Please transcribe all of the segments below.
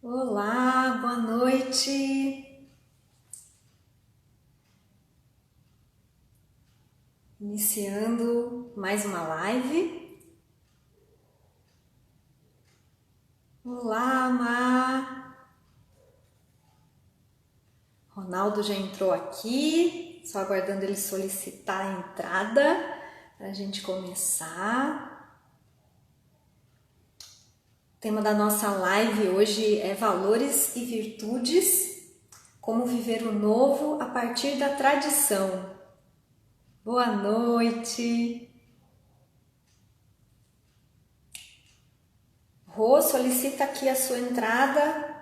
Olá, boa noite. Iniciando mais uma live. Olá, Má. Ronaldo já entrou aqui, só aguardando ele solicitar a entrada para a gente começar. O tema da nossa live hoje é valores e virtudes, como viver o novo a partir da tradição. Boa noite. Rô, solicita aqui a sua entrada.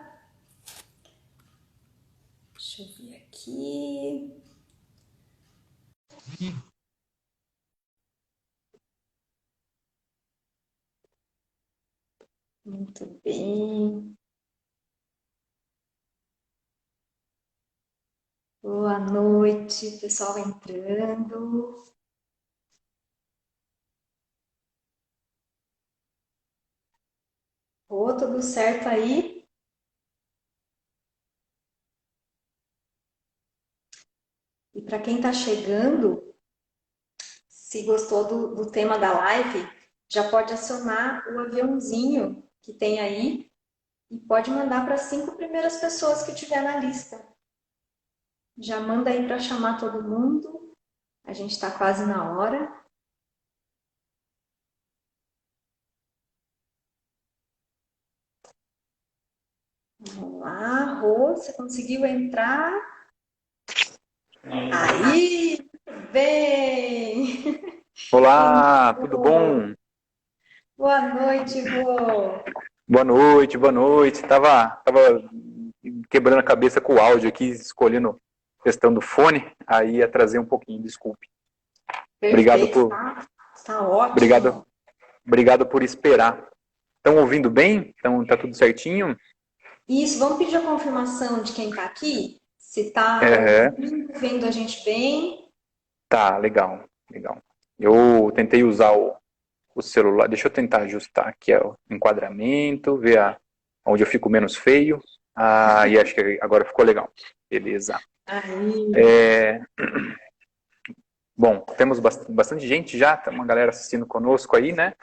Deixa eu ver aqui. Muito bem. Boa noite, pessoal entrando. Ô, tudo certo aí? E para quem está chegando, se gostou do tema da live, já pode acionar o aviãozinho que tem aí e pode mandar para as 5 primeiras pessoas que tiver na lista. Já manda aí para chamar todo mundo. A gente está quase na hora. Vamos lá, Rô, você conseguiu entrar? Aí, bem! Boa Olá, tudo noite, bom? boa noite, Rô. Boa noite, boa noite. Tava quebrando a cabeça com o áudio aqui, escolhendo questão do fone, aí ia trazer um pouquinho, desculpe. Obrigado Perfeito, por, tá ótimo. obrigado, obrigado por esperar. Estão ouvindo bem? Então tá tudo certinho? Isso, vamos pedir a confirmação de quem está aqui? Se está É, ouvindo, vendo a gente bem. tá, legal, legal. Eu tentei usar o celular, deixa eu tentar ajustar aqui ó, o enquadramento, ver onde eu fico menos feio. Ah, e acho que agora ficou legal. Beleza. Aí, É, bom, temos bastante gente já, tem uma galera assistindo conosco aí, né?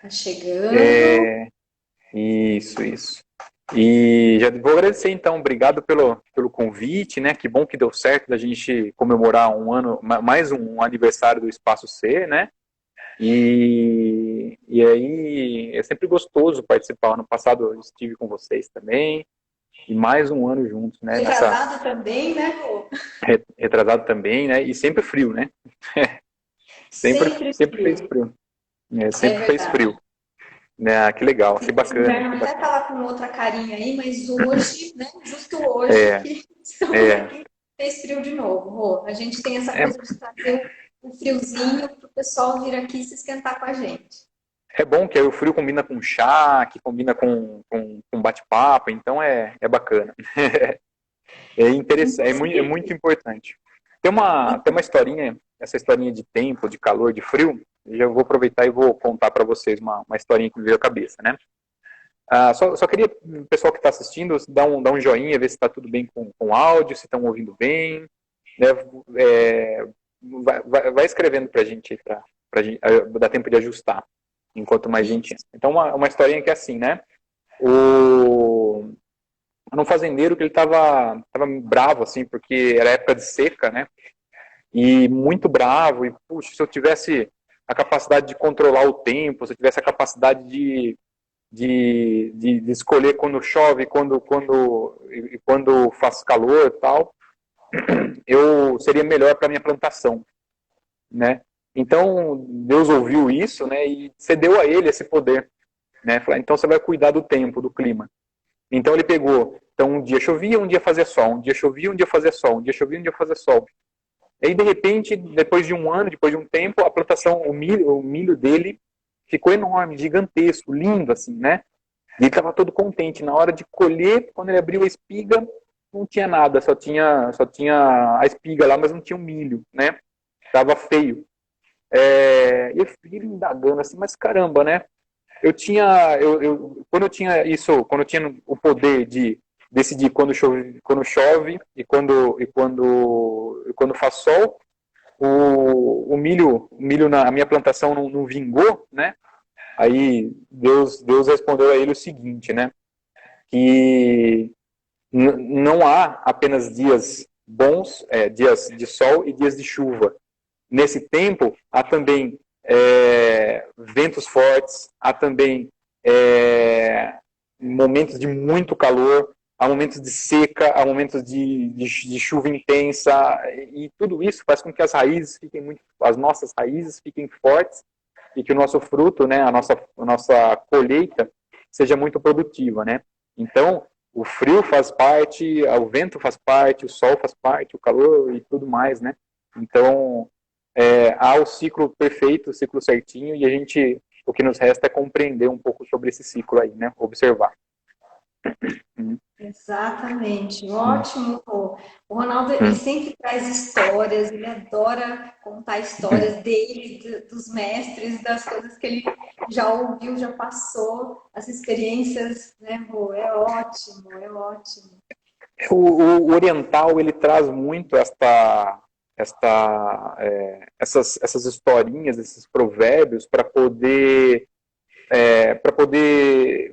tá chegando. É, isso. E já vou agradecer então, obrigado pelo convite, né? Que bom que deu certo da gente comemorar um ano, mais um aniversário do Espaço C, né? E aí é sempre gostoso participar. Ano passado eu estive com vocês também, e mais um ano juntos, né? Nessa Retrasado também, né, Rô? retrasado também, né? E sempre frio, né? Sempre Sempre fez frio. frio. É, É sempre fez verdade. frio. Né? Que legal, que Esse bacana, inverno que até bacana. tá lá com outra carinha aí, mas hoje, né? Justo hoje É, que estamos é, aqui, fez frio de novo. Rô, a gente tem essa é, coisa de trazer o friozinho para o pessoal vir aqui se esquentar com a gente. é bom que aí o frio combina com chá, que combina com bate-papo, então é bacana. É interessante, é Inclusive, muito importante. Tem uma historinha, essa historinha de tempo, de calor, de frio, eu já vou aproveitar e vou contar para vocês uma historinha que me veio à cabeça, né? Só queria, o pessoal que está assistindo, dar um joinha, ver se está tudo bem com o áudio, se estão ouvindo bem, né? É, vai escrevendo para a gente, para dar tempo de ajustar, enquanto mais gente entra. Então, uma historinha que é assim, né? O, Era um fazendeiro que ele tava bravo, assim, porque era época de seca, né? E muito bravo, e, puxa, se eu tivesse a capacidade de controlar o tempo, se eu tivesse a capacidade de escolher quando chove, quando faz calor e tal, eu seria melhor para minha plantação, né? Então Deus ouviu isso, né? E cedeu a ele esse poder, né? Falou, então você vai cuidar do tempo, do clima. Então ele pegou, então um dia chovia, um dia fazia sol, um dia chovia, um dia fazia sol, um dia chovia, um dia fazia sol. E aí de repente, depois de um ano, depois de um tempo, a plantação, o milho dele ficou enorme, gigantesco, lindo assim, né? E ele estava todo contente. Na hora de colher, quando ele abriu a espiga, não tinha nada, só tinha a espiga lá, mas não tinha o milho, né? Tava feio. E eu fiquei indagando assim, mas caramba, né? quando eu tinha isso, quando eu tinha o poder de decidir quando chove e quando faz sol, o milho na a minha plantação não vingou, né? Aí Deus respondeu a ele o seguinte, né? Que não há apenas dias bons, dias de sol e dias de chuva. Nesse tempo, há também ventos fortes, há também momentos de muito calor, há momentos de seca, há momentos de chuva intensa, e tudo isso faz com que as nossas raízes fiquem fortes e que o nosso fruto, né, a nossa colheita seja muito produtiva, né? Então, o frio faz parte, o vento faz parte, o sol faz parte, o calor e tudo mais, né? Então, há o ciclo perfeito, o ciclo certinho, e o que nos resta é compreender um pouco sobre esse ciclo aí, né? Observar. Exatamente, ótimo. O Ronaldo, ele Hum. sempre traz histórias, ele adora contar histórias dele, dos mestres, das coisas que ele já ouviu, já passou, as experiências, né, Rô? É ótimo, é ótimo. O oriental, ele traz muito essas historinhas, esses provérbios para poder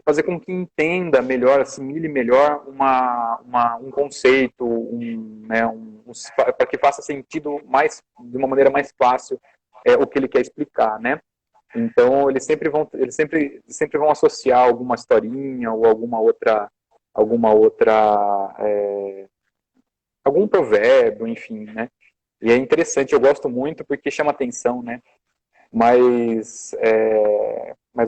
fazer com que entenda melhor, assimile melhor um conceito, para que faça sentido de uma maneira mais fácil o que ele quer explicar, né? Então sempre vão associar alguma historinha ou alguma outra algum provérbio, enfim, né? E é interessante, eu gosto muito porque chama atenção, né? Mas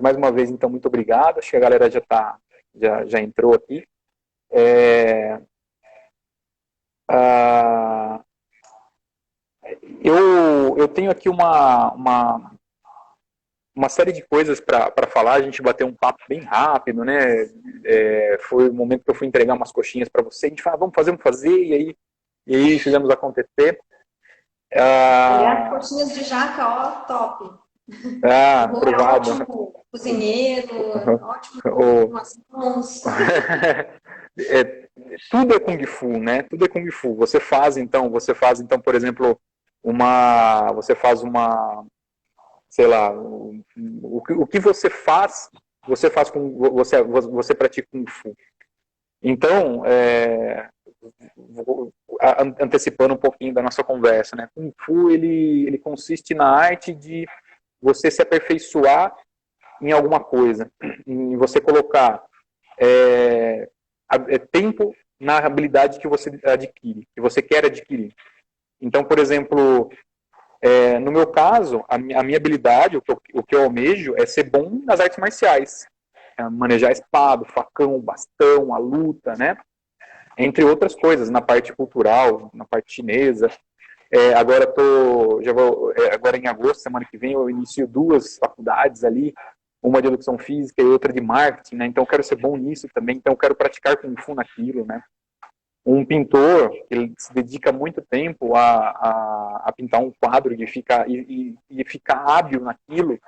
mais uma vez, então, muito obrigado. Acho que a galera já entrou aqui. É, ah, eu tenho aqui uma série de coisas para falar. A gente bateu um papo bem rápido, né? Foi o momento que eu fui entregar umas coxinhas para você. A gente falou, vamos fazer, e aí fizemos acontecer. Aliás, coxinhas de jaca, ó, top. O Rô é Provado. ótimo cozinheiro, ótimo O, com as mãos. é, tudo é Kung Fu, né? Tudo é Kung Fu. Por exemplo, sei lá, o que você faz com, você pratica Kung Fu. Então, antecipando um pouquinho da nossa conversa, né? Kung Fu, ele consiste na arte de você se aperfeiçoar em alguma coisa, em você colocar tempo na habilidade que você adquire, que você quer adquirir. Então, por exemplo, no meu caso, a minha habilidade, o que eu almejo é ser bom nas artes marciais. Manejar a espada, o facão, o bastão, a luta, né? Entre outras coisas, na parte cultural, na parte chinesa. Agora em agosto, semana que vem, eu inicio 2 faculdades ali, uma de educação física e outra de marketing, né? Então eu quero ser bom nisso também, então eu quero praticar Kung Fu naquilo, né? Um pintor, ele se dedica muito tempo a pintar um quadro e ficar hábil naquilo,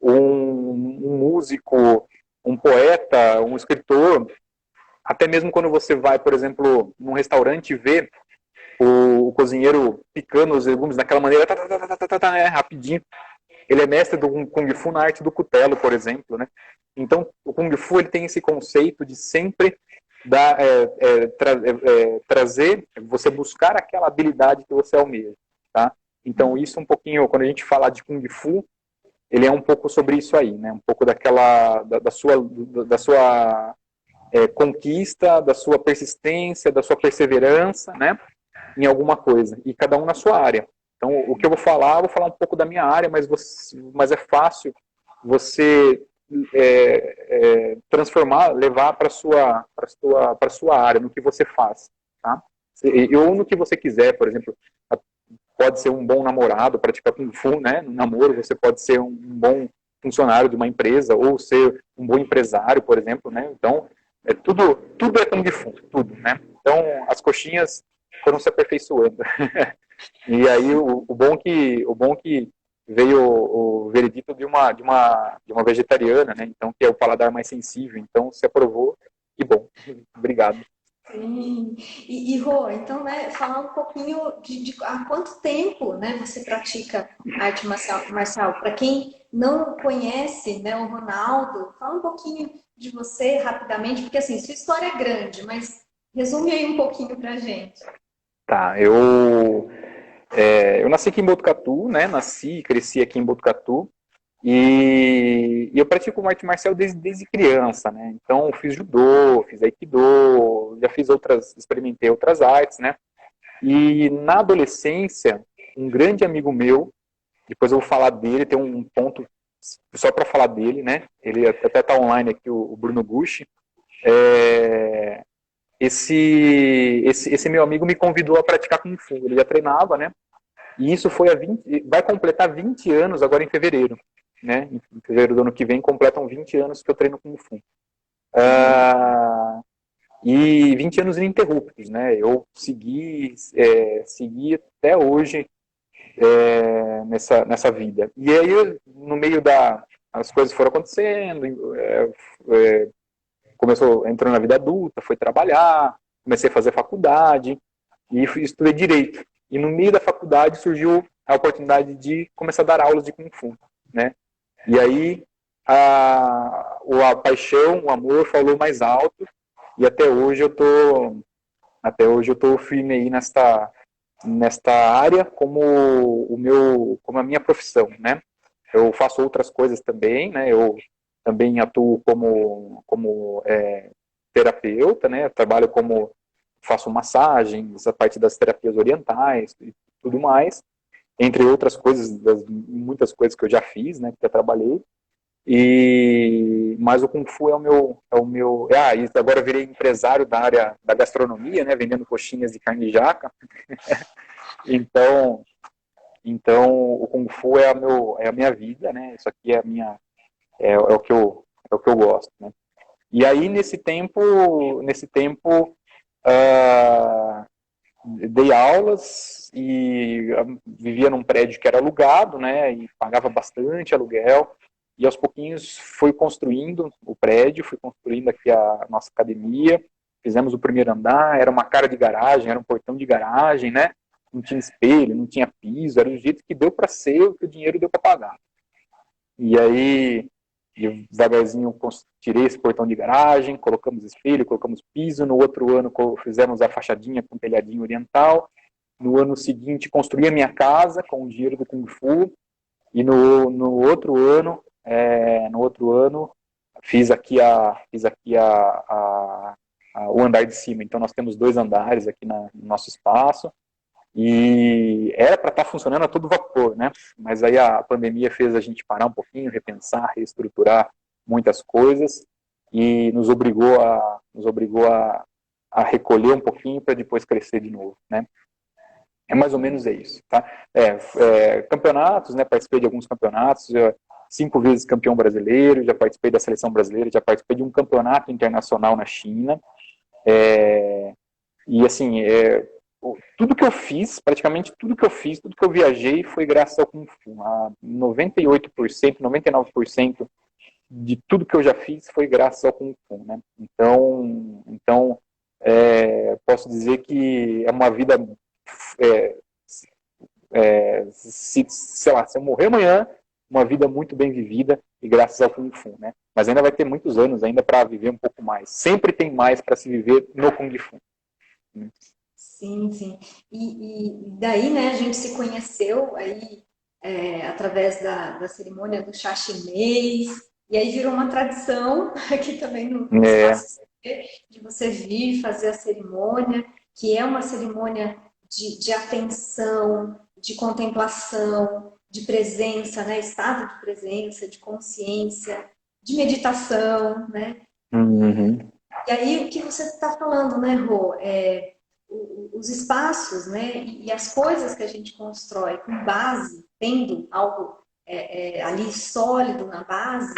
um músico, um poeta, um escritor, até mesmo quando você vai, por exemplo, num restaurante e vê o cozinheiro picando os legumes daquela maneira, rapidinho. Ele é mestre do Kung Fu na arte do cutelo, por exemplo, né? Então, o Kung Fu ele tem esse conceito de sempre trazer, você buscar aquela habilidade que você almeja, tá? Então, isso um pouquinho, quando a gente fala de Kung Fu, ele é um pouco sobre isso aí, né? Um pouco da sua conquista, da sua persistência, da sua perseverança, né? Em alguma coisa, e cada um na sua área. Então, o que eu vou falar um pouco da minha área, mas é fácil você transformar, levar para a sua área, no que você faz, tá? Ou no que você quiser, por exemplo, pode ser um bom namorado, praticar Kung Fu, né? No namoro, você pode ser um bom funcionário de uma empresa, ou ser um bom empresário, por exemplo, né? Então, tudo é Kung Fu, tudo, né? Então, as coxinhas foram se aperfeiçoando. E aí, o bom que veio o veredito de uma vegetariana, né? Então, que é o paladar mais sensível. Então, se aprovou, que bom. Obrigado. Sim. Rô, então, né, falar um pouquinho de há quanto tempo, né, você pratica arte marcial. Para quem não conhece, né, o Ronaldo, fala um pouquinho de você rapidamente, porque assim, sua história é grande, mas resume aí um pouquinho pra gente. Tá, eu nasci aqui em Botucatu, né? Nasci e cresci aqui em Botucatu. E eu pratico arte marcial desde criança, né? Então, fiz judô, fiz aikido, já fiz experimentei outras artes, né? E na adolescência, um grande amigo meu, depois eu vou falar dele, tem um ponto só para falar dele, né? Ele até tá online aqui, o Bruno Gucci. É, esse meu amigo me convidou a praticar Kung Fu. Ele já treinava, né? E isso foi vai completar 20 anos agora em fevereiro, né? Em fevereiro do ano que vem completam 20 anos que eu treino Kung Fu. E 20 anos ininterruptos, né? Eu segui até hoje nessa vida. E aí, no meio as coisas foram acontecendo, entrou na vida adulta, foi trabalhar, comecei a fazer faculdade e estudei direito. E no meio da faculdade surgiu a oportunidade de começar a dar aulas de Kung Fu, né? E aí a paixão, o amor falou mais alto e até hoje eu tô firme aí nesta área como a minha profissão, né? Eu faço outras coisas também, né? Eu também atuo como terapeuta, né? Eu trabalho faço massagens, a parte das terapias orientais e tudo mais, entre outras coisas, muitas coisas que eu já fiz, né? Que eu trabalhei. Mas o Kung Fu e agora eu virei empresário da área da gastronomia, né? Vendendo coxinhas de carne de jaca. Então, o Kung Fu é a minha vida, né? Isso aqui é o que eu gosto, né? E aí, nesse tempo uh, dei aulas e vivia num prédio que era alugado, né? E pagava bastante aluguel. E aos pouquinhos fui construindo o prédio, fui construindo aqui a nossa academia. Fizemos o primeiro andar, era uma cara de garagem, era um portão de garagem, né? Não tinha espelho, não tinha piso, era do jeito que deu para ser, o que o dinheiro deu para pagar. E aí, devagarzinho, tirei esse portão de garagem, colocamos espelho, colocamos piso. No outro ano, fizemos a fachadinha com telhadinho oriental. No ano seguinte, construí a minha casa com o dinheiro do Kung Fu. E no outro ano, fiz aqui o andar de cima. Então, nós temos 2 andares aqui no nosso espaço. E era para estar funcionando a todo vapor, né? Mas aí a pandemia fez a gente parar um pouquinho, repensar, reestruturar muitas coisas e nos obrigou a recolher um pouquinho para depois crescer de novo, né? É mais ou menos isso, tá? Campeonatos, né? Participei de alguns campeonatos, 5 vezes campeão brasileiro, já participei da seleção brasileira, já participei de um campeonato internacional na China. E assim, tudo que eu fiz, praticamente tudo que eu fiz, tudo que eu viajei foi graças ao Kung Fu. 98%, 99% de tudo que eu já fiz foi graças ao Kung Fu, né? Então posso dizer que é uma vida, sei lá, se eu morrer amanhã, uma vida muito bem vivida e graças ao Kung Fu, né? Mas ainda vai ter muitos anos ainda para viver um pouco mais. Sempre tem mais para se viver no Kung Fu. Sim, sim. E daí, né, a gente se conheceu aí através da cerimônia do chá chinês, e aí virou uma tradição aqui também no É, espaço C, de você vir fazer a cerimônia, que é uma cerimônia de atenção, de contemplação, de presença, né, estado de presença, de consciência, de meditação, né? uhum, E aí o que você está falando, né, Rô? Os espaços, né, e as coisas que a gente constrói com base, tendo algo ali sólido na base,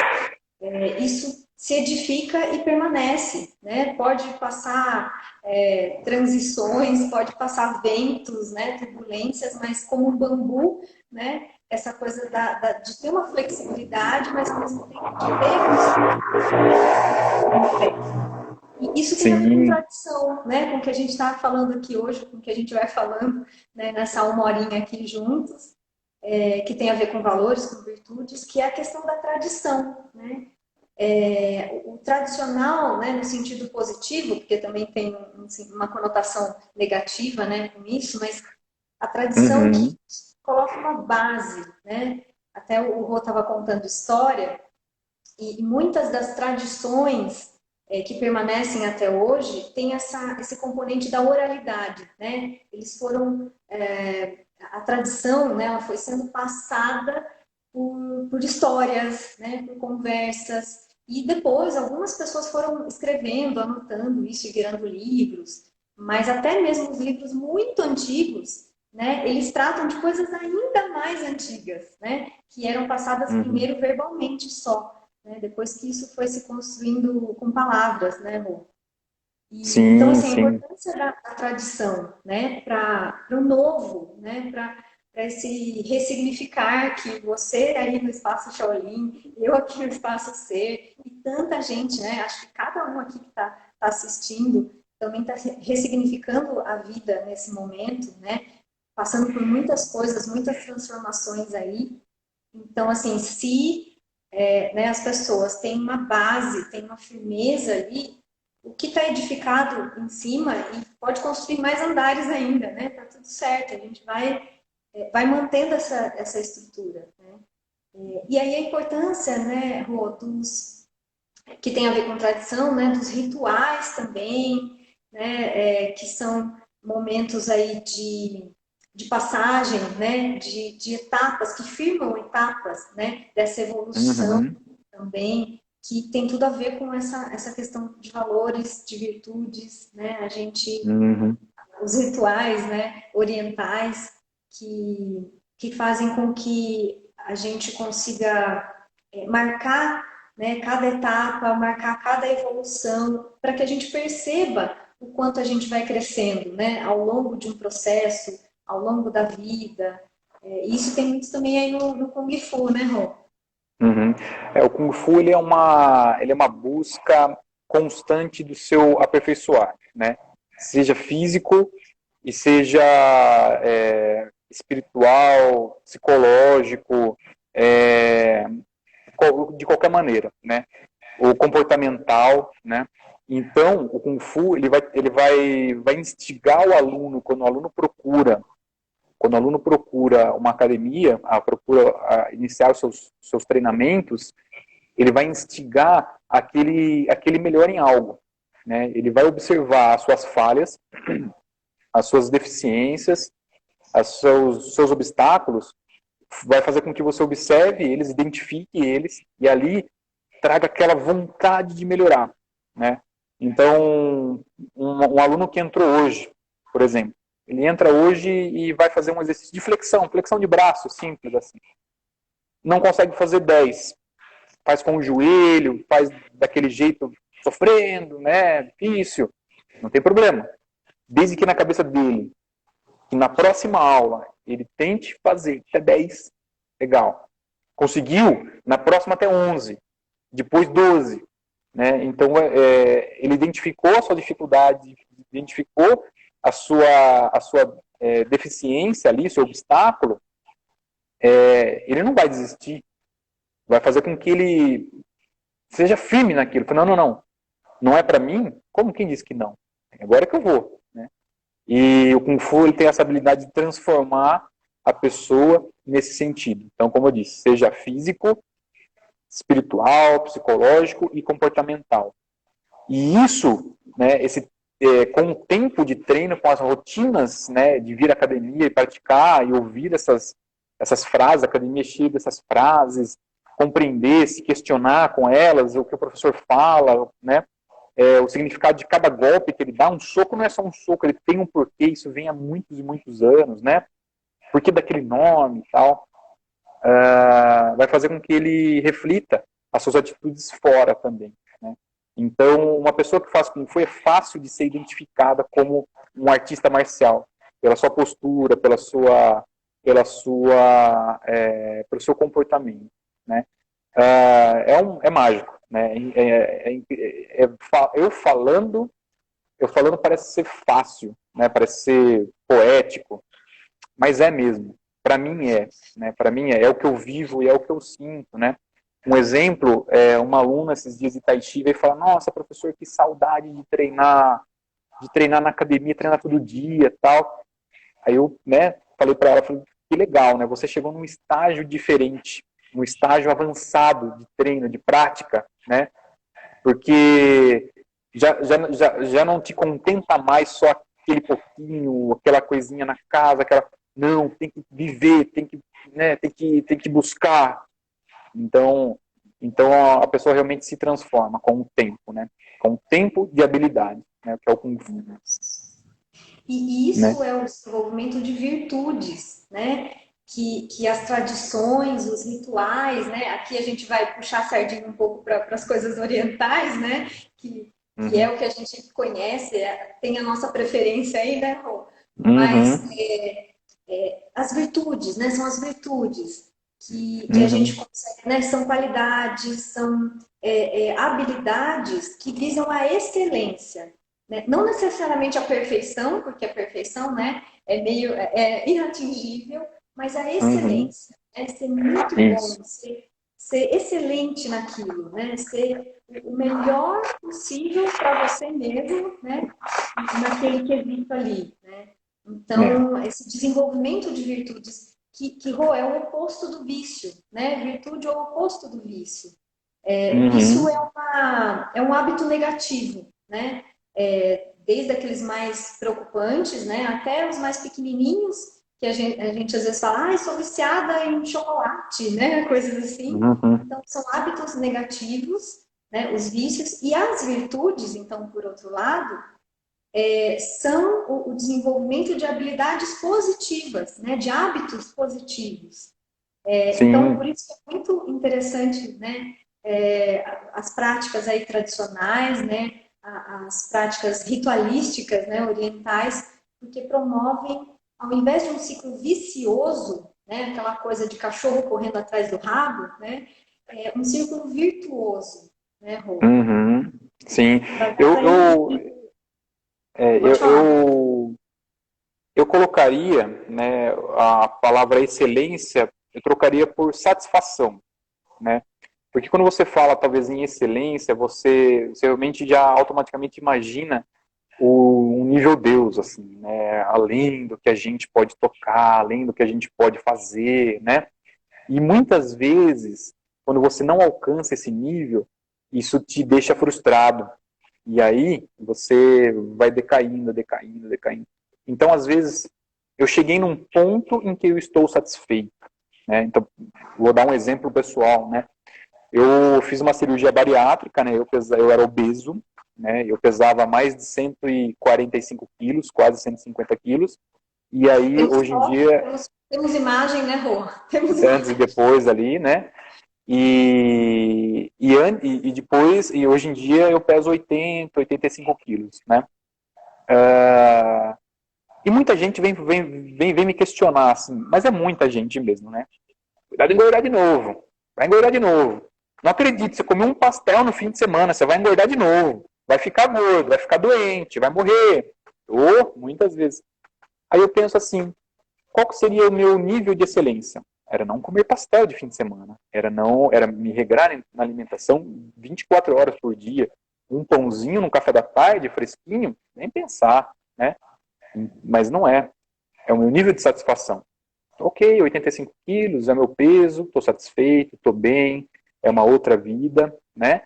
isso se edifica e permanece, né? Pode passar transições, pode passar ventos, né, turbulências, mas como um bambu, né, essa coisa de ter uma flexibilidade, mas ao mesmo tempo de ter e isso tem a ver com Sim. tradição, né? Com o que a gente está falando aqui hoje, com o que a gente vai falando, né, nessa uma horinha aqui juntos, que tem a ver com valores, com virtudes, que é a questão da tradição, né? O tradicional, né, no sentido positivo, porque também tem uma conotação negativa, né, com isso, mas a tradição que Uhum. coloca uma base, né? Até o Rô estava contando história, e muitas das tradições que permanecem até hoje têm esse componente da oralidade, né? Eles foram a tradição, né? Ela foi sendo passada por histórias, né? Por conversas e depois algumas pessoas foram escrevendo, anotando isso e virando livros, mas até mesmo os livros muito antigos, né? Eles tratam de coisas ainda mais antigas, né? Que eram passadas Uhum. primeiro verbalmente só, né? Depois que isso foi se construindo com palavras, né, Rô? Então, Sim, assim, a sim. importância da tradição, né, para o novo, né, para esse ressignificar que você aí no Espaço Shaolin, eu aqui no Espaço Ser, e tanta gente, né, acho que cada um aqui que está assistindo também está ressignificando a vida nesse momento, né, passando por muitas coisas, muitas transformações aí. Então, assim, se né, as pessoas têm uma base, têm uma firmeza ali, o que está edificado em cima e pode construir mais andares ainda, né? Tá tudo certo, a gente vai mantendo essa estrutura, né? E aí a importância, né, Rô, que tem a ver com tradição, né, dos rituais também, né, que são momentos aí de passagem, né, de etapas, que firmam etapas, né, dessa evolução Uhum. também, que tem tudo a ver com essa questão de valores, de virtudes, né, Uhum. os rituais, né, orientais, que fazem com que a gente consiga marcar, né, cada etapa, marcar cada evolução, para que a gente perceba o quanto a gente vai crescendo, né, ao longo de um processo, ao longo da vida. Isso tem muito também aí no Kung Fu, né, Rô? Uhum. O Kung Fu ele é uma busca constante do seu aperfeiçoar, né? Seja físico e seja espiritual, psicológico, é, de qualquer maneira, né? O comportamental, né? Então, o Kung Fu vai instigar o aluno quando o aluno procura uma academia, procura iniciar os seus treinamentos, ele vai instigar aquele melhor em algo. Né? Ele vai observar as suas falhas, as suas deficiências, os seus obstáculos, vai fazer com que você observe eles, identifique eles, e ali traga aquela vontade de melhorar. Né? Então, um aluno que entrou hoje, por exemplo, ele entra hoje e vai fazer um exercício de flexão de braço, simples assim. Não consegue fazer 10. Faz com o joelho, faz daquele jeito, sofrendo, né? Difícil. Não tem problema. Desde que na cabeça dele, que na próxima aula, ele tente fazer até 10, legal. Conseguiu? Na próxima até 11. Depois 12. Né? Então, ele identificou a sua dificuldade, identificou a sua deficiência ali, seu obstáculo, ele não vai desistir. Vai fazer com que ele seja firme naquilo. Não, não, não. Não é para mim? Como quem diz que não? Agora é que eu vou. Né? E o Kung Fu ele tem essa habilidade de transformar a pessoa nesse sentido. Então, como eu disse, seja físico, espiritual, psicológico e comportamental. E isso, né, com o tempo de treino, com as rotinas, né, de vir à academia e praticar e ouvir essas frases, a academia cheia dessas frases, compreender, se questionar com elas, o que o professor fala, né, o significado de cada golpe que ele dá. Um soco não é só um soco, ele tem um porquê, isso vem há muitos e muitos anos, né, porquê daquele nome e tal, vai fazer com que ele reflita as suas atitudes fora também, né. Então, uma pessoa que faz Kung Fu é fácil de ser identificada como um artista marcial, pela sua postura, pela sua pelo seu comportamento, né? É mágico, né? Eu falando parece ser fácil, né? Parece ser poético, mas é mesmo. Para mim né? Para mim é o que eu vivo e é o que eu sinto, né? Um exemplo, uma aluna esses dias de Tai Chi veio falar: nossa, professor, que saudade de treinar na academia, treinar todo dia, tal. Aí eu, né, falei para ela, que legal, né? Você chegou num estágio diferente, num estágio avançado de treino, de prática, né? Porque já não te contenta mais só aquele pouquinho, aquela coisinha na casa, não, tem que viver, tem que buscar. Então a pessoa realmente se transforma com o tempo, né? Com o tempo de habilidade, né? Que é o Kung Fu, E né? isso é o desenvolvimento de virtudes, né? Que as tradições, os rituais, né? Aqui a gente vai puxar a sardinha um pouco para as coisas orientais, né? Que é Uhum. o que a gente conhece, tem a nossa preferência aí, né, Rô? Mas Uhum. as virtudes, né? São as virtudes que a gente Uhum. consegue, né? São qualidades, são habilidades que visam a excelência, né? Não necessariamente a perfeição, porque a perfeição, né, é meio inatingível, mas a Uhum. excelência, é ser muito Isso. bom, ser excelente naquilo, né? Ser o melhor possível para você mesmo, né? Naquele quesito ali, né? É. Então, esse desenvolvimento de virtudes que Rô, é o oposto do vício, né? Virtude é o oposto do vício. Vício Uhum. é um hábito negativo, né? Desde aqueles mais preocupantes, né? Até os mais pequenininhos, que a gente às vezes fala, sou viciada em chocolate, né? Coisas assim. Uhum. Então, são hábitos negativos, né? Os vícios. E as virtudes, então, por outro lado, são o desenvolvimento de habilidades positivas, né? De hábitos positivos. Então, por Sim. isso é muito interessante, né? As práticas aí tradicionais, né? As práticas ritualísticas, né? Orientais, porque promovem, ao invés de um ciclo vicioso, né? Aquela coisa de cachorro correndo atrás do rabo, né? Um círculo virtuoso, né, Rô? Uhum. Sim. Baseado Eu, aí. é, Pode eu, falar. eu colocaria, né, a palavra excelência, eu trocaria por satisfação, né? Porque quando você fala, talvez, em excelência, você realmente já automaticamente imagina um nível Deus, assim, né? Além do que a gente pode tocar, além do que a gente pode fazer, né? E muitas vezes, quando você não alcança esse nível, isso te deixa frustrado. E aí você vai decaindo, decaindo, decaindo. Então, às vezes, eu cheguei num ponto em que eu estou satisfeito, né? Então, vou dar um exemplo pessoal, né? Eu fiz uma cirurgia bariátrica, né? Eu era obeso, né? Eu pesava mais de 145 quilos, quase 150 quilos. E aí, Temos hoje em foto, dia, temos imagem, né, Rô? Temos antes e imagem. depois ali, né? E depois, e hoje em dia eu peso 80, 85 quilos, né? E muita gente vem me questionar, assim, mas é muita gente mesmo, né? Cuidado de engordar de novo. Vai engordar de novo. Não acredito, você comeu um pastel no fim de semana, você vai engordar de novo. Vai ficar gordo, vai ficar doente, vai morrer. Ou, muitas vezes. Aí eu penso assim, qual seria o meu nível de excelência? Era não comer pastel de fim de semana. Era me regrar na alimentação 24 horas por dia. Um pãozinho no café da tarde, fresquinho, nem pensar, né? Mas não é. É o meu nível de satisfação. Ok, 85 quilos é meu peso, estou satisfeito, estou bem, é uma outra vida, né?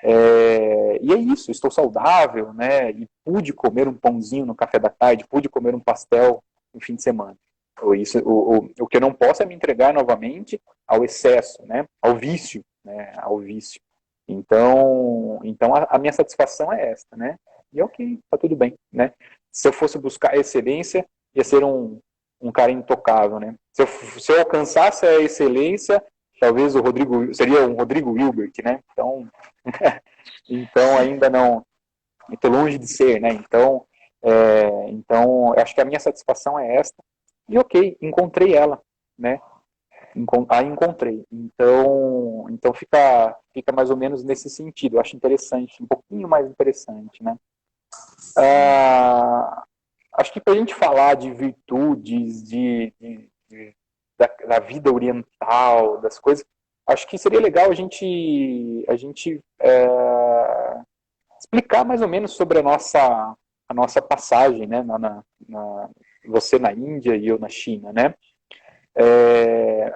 E é isso, estou saudável, né? E pude comer um pãozinho no café da tarde, pude comer um pastel no fim de semana. O que eu não posso é me entregar novamente ao excesso, né? Ao vício, né? Ao vício. Então a minha satisfação é esta, né? E ok, tá tudo bem, né? Se eu fosse buscar excelência, ia ser um cara intocável, né? Se eu alcançasse a excelência, talvez o Rodrigo seria um Rodrigo Hilbert, né? Então ainda não, muito longe de ser, né? Então, eu acho que a minha satisfação é esta. E ok, encontrei ela, né? Aí encontrei. Então fica mais ou menos nesse sentido. Eu acho interessante, um pouquinho mais interessante, né? Sim. Acho que para a gente falar de virtudes, da vida oriental, das coisas, acho que seria legal a gente explicar mais ou menos sobre a nossa passagem, né? Você na Índia e eu na China, né?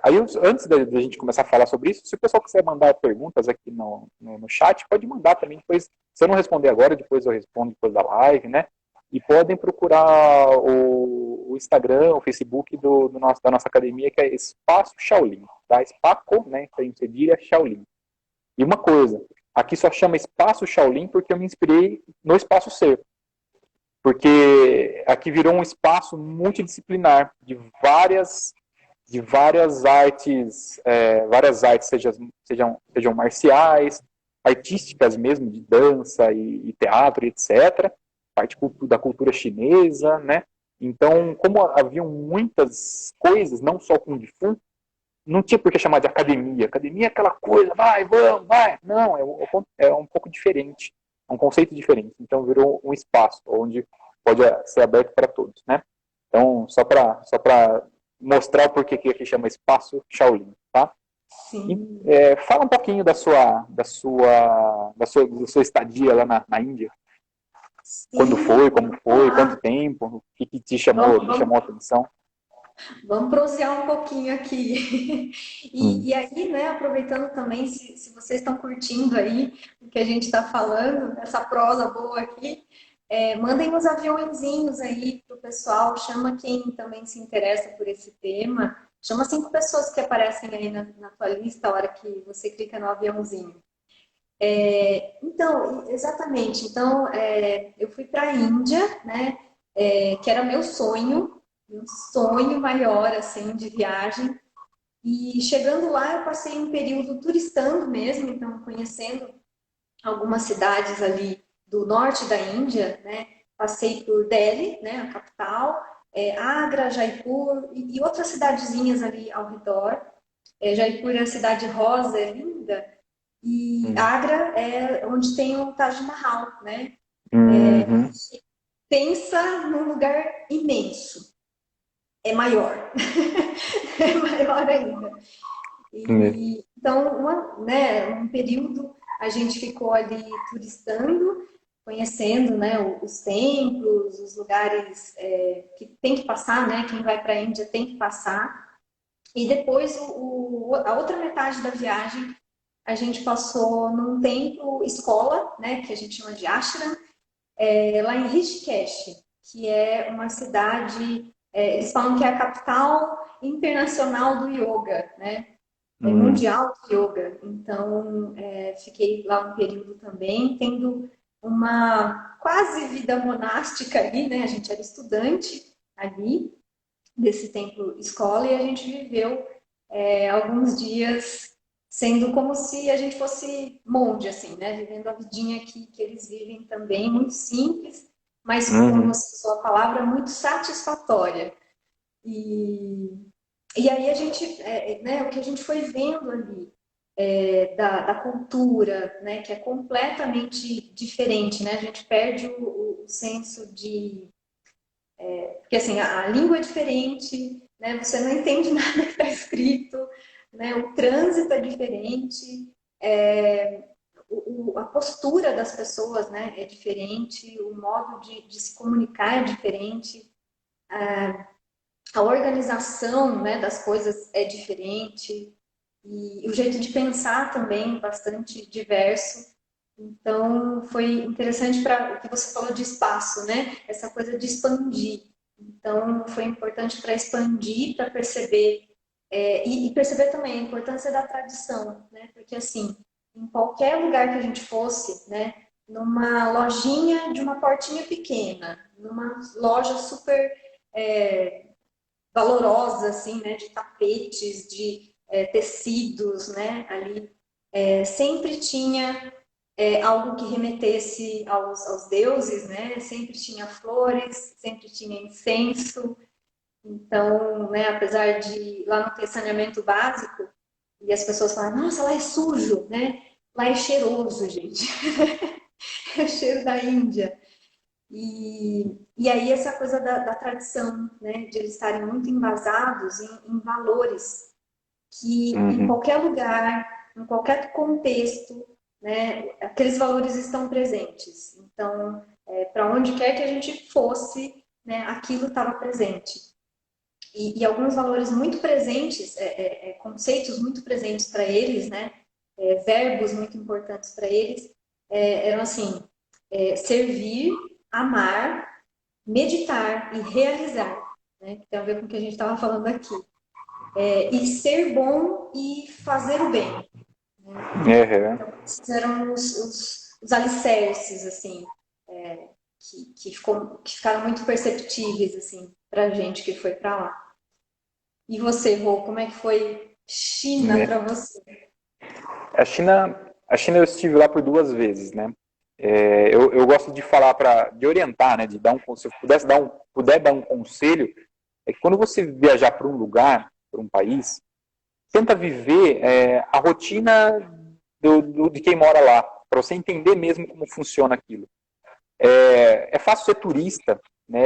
Aí, antes da gente começar a falar sobre isso, se o pessoal quiser mandar perguntas aqui no chat, pode mandar também. Depois, se eu não responder agora, depois eu respondo depois da live, né? E podem procurar o Instagram, o Facebook da nossa academia, que é Espaço Shaolin, tá? Spaco, né? Tem cedilha Shaolin. E uma coisa, aqui só chama Espaço Shaolin porque eu me inspirei no Espaço Ser. Porque aqui virou um espaço multidisciplinar de várias artes, sejam marciais, artísticas mesmo, de dança e teatro, etc. Parte da cultura chinesa, né? Então, como haviam muitas coisas, não só o Kung Fu, não tinha por que chamar de academia. Academia é aquela coisa, vai, vamos, vai. Não, é um pouco diferente, é um conceito diferente. Então, virou um espaço onde pode ser aberto para todos, né? Então, só para mostrar o porquê que aqui chama Espaço Shaolin, tá? E, Sim. fala um pouquinho da sua estadia lá na Índia. Quando Sim, foi, como vamos foi, quanto falar. tempo, o que Vamos, te chamou a atenção? vamos prosear um pouquinho aqui. E aí, né, aproveitando também, se vocês estão curtindo aí o que a gente está falando, essa prosa boa aqui, mandem os aviãozinhos aí pro pessoal, chama quem também se interessa por esse tema, chama 5 pessoas que aparecem aí na tua lista a hora que você clica no aviãozinho. Então, exatamente. Então, eu fui para a Índia, né? Que era meu sonho maior, assim, de viagem. E chegando lá, eu passei um período turistando mesmo, então conhecendo algumas cidades ali do norte da Índia, né? Passei por Delhi, né, a capital, Agra, Jaipur e outras cidadezinhas ali ao redor. Jaipur é a cidade rosa, é linda, e Hum. Agra é onde tem o Taj Mahal, né? Uhum. Pensa num lugar imenso. É maior. É maior ainda. E, então, um período a gente ficou ali turistando, conhecendo, né, os templos, os lugares que tem que passar, né? Quem vai para a Índia tem que passar. E depois a outra metade da viagem a gente passou num templo escola, né, que a gente chama de ashram, lá em Rishikesh, que é uma cidade, eles falam que é a capital internacional do yoga, né? É Hum. mundial do yoga. Então, fiquei lá um período também, tendo uma quase vida monástica ali, né? A gente era estudante ali desse templo escola e a gente viveu alguns dias sendo como se a gente fosse monge, assim, né? Vivendo a vidinha que eles vivem também, muito simples, mas, como Uhum. você usou a palavra, muito satisfatória. E, e aí a gente, né, o que a gente foi vendo ali da cultura, né, que é completamente diferente, né? A gente perde o senso de porque assim, a língua é diferente, né? Você não entende nada que está escrito, né? O trânsito é diferente, a postura das pessoas, né, é diferente, o modo de se comunicar é diferente, a organização, né, das coisas é diferente e o jeito de pensar também bastante diverso. Então, foi interessante para o que você falou de espaço, né? Essa coisa de expandir. Então, foi importante para expandir, para perceber, e perceber também a importância da tradição, né? Porque, assim, em qualquer lugar que a gente fosse, né? Numa lojinha de uma portinha pequena, numa loja super valorosa, assim, né? De tapetes, de tecidos, né? Ali, sempre tinha algo que remetesse aos deuses, né? Sempre tinha flores, sempre tinha incenso. Então, né, apesar de lá não ter saneamento básico, e as pessoas falam, nossa, lá é sujo, né? Lá é cheiroso, gente. É o cheiro da Índia. E aí essa coisa da tradição, né? De eles estarem muito embasados em valores que em Uhum. qualquer lugar, em qualquer contexto, né? Aqueles valores estão presentes. Então, para onde quer que a gente fosse, né? Aquilo estava presente. E alguns valores muito presentes, conceitos muito presentes para eles, né? Verbos muito importantes para eles, eram assim: servir, amar, meditar e realizar, né? Que tem a ver com o que a gente estava falando aqui. E ser bom e fazer o bem. Uhum. Esses eram os alicerces, assim, que ficaram muito perceptíveis, assim, para a gente que foi para lá. E você, Rô, como é que foi China Né? para você? A China eu estive lá por 2 vezes, né? Eu gosto de falar de orientar, né? De dar se eu puder dar um conselho, é que quando você viajar para um lugar, para um país, tenta viver a rotina de quem mora lá, para você entender mesmo como funciona aquilo. É fácil ser turista, né?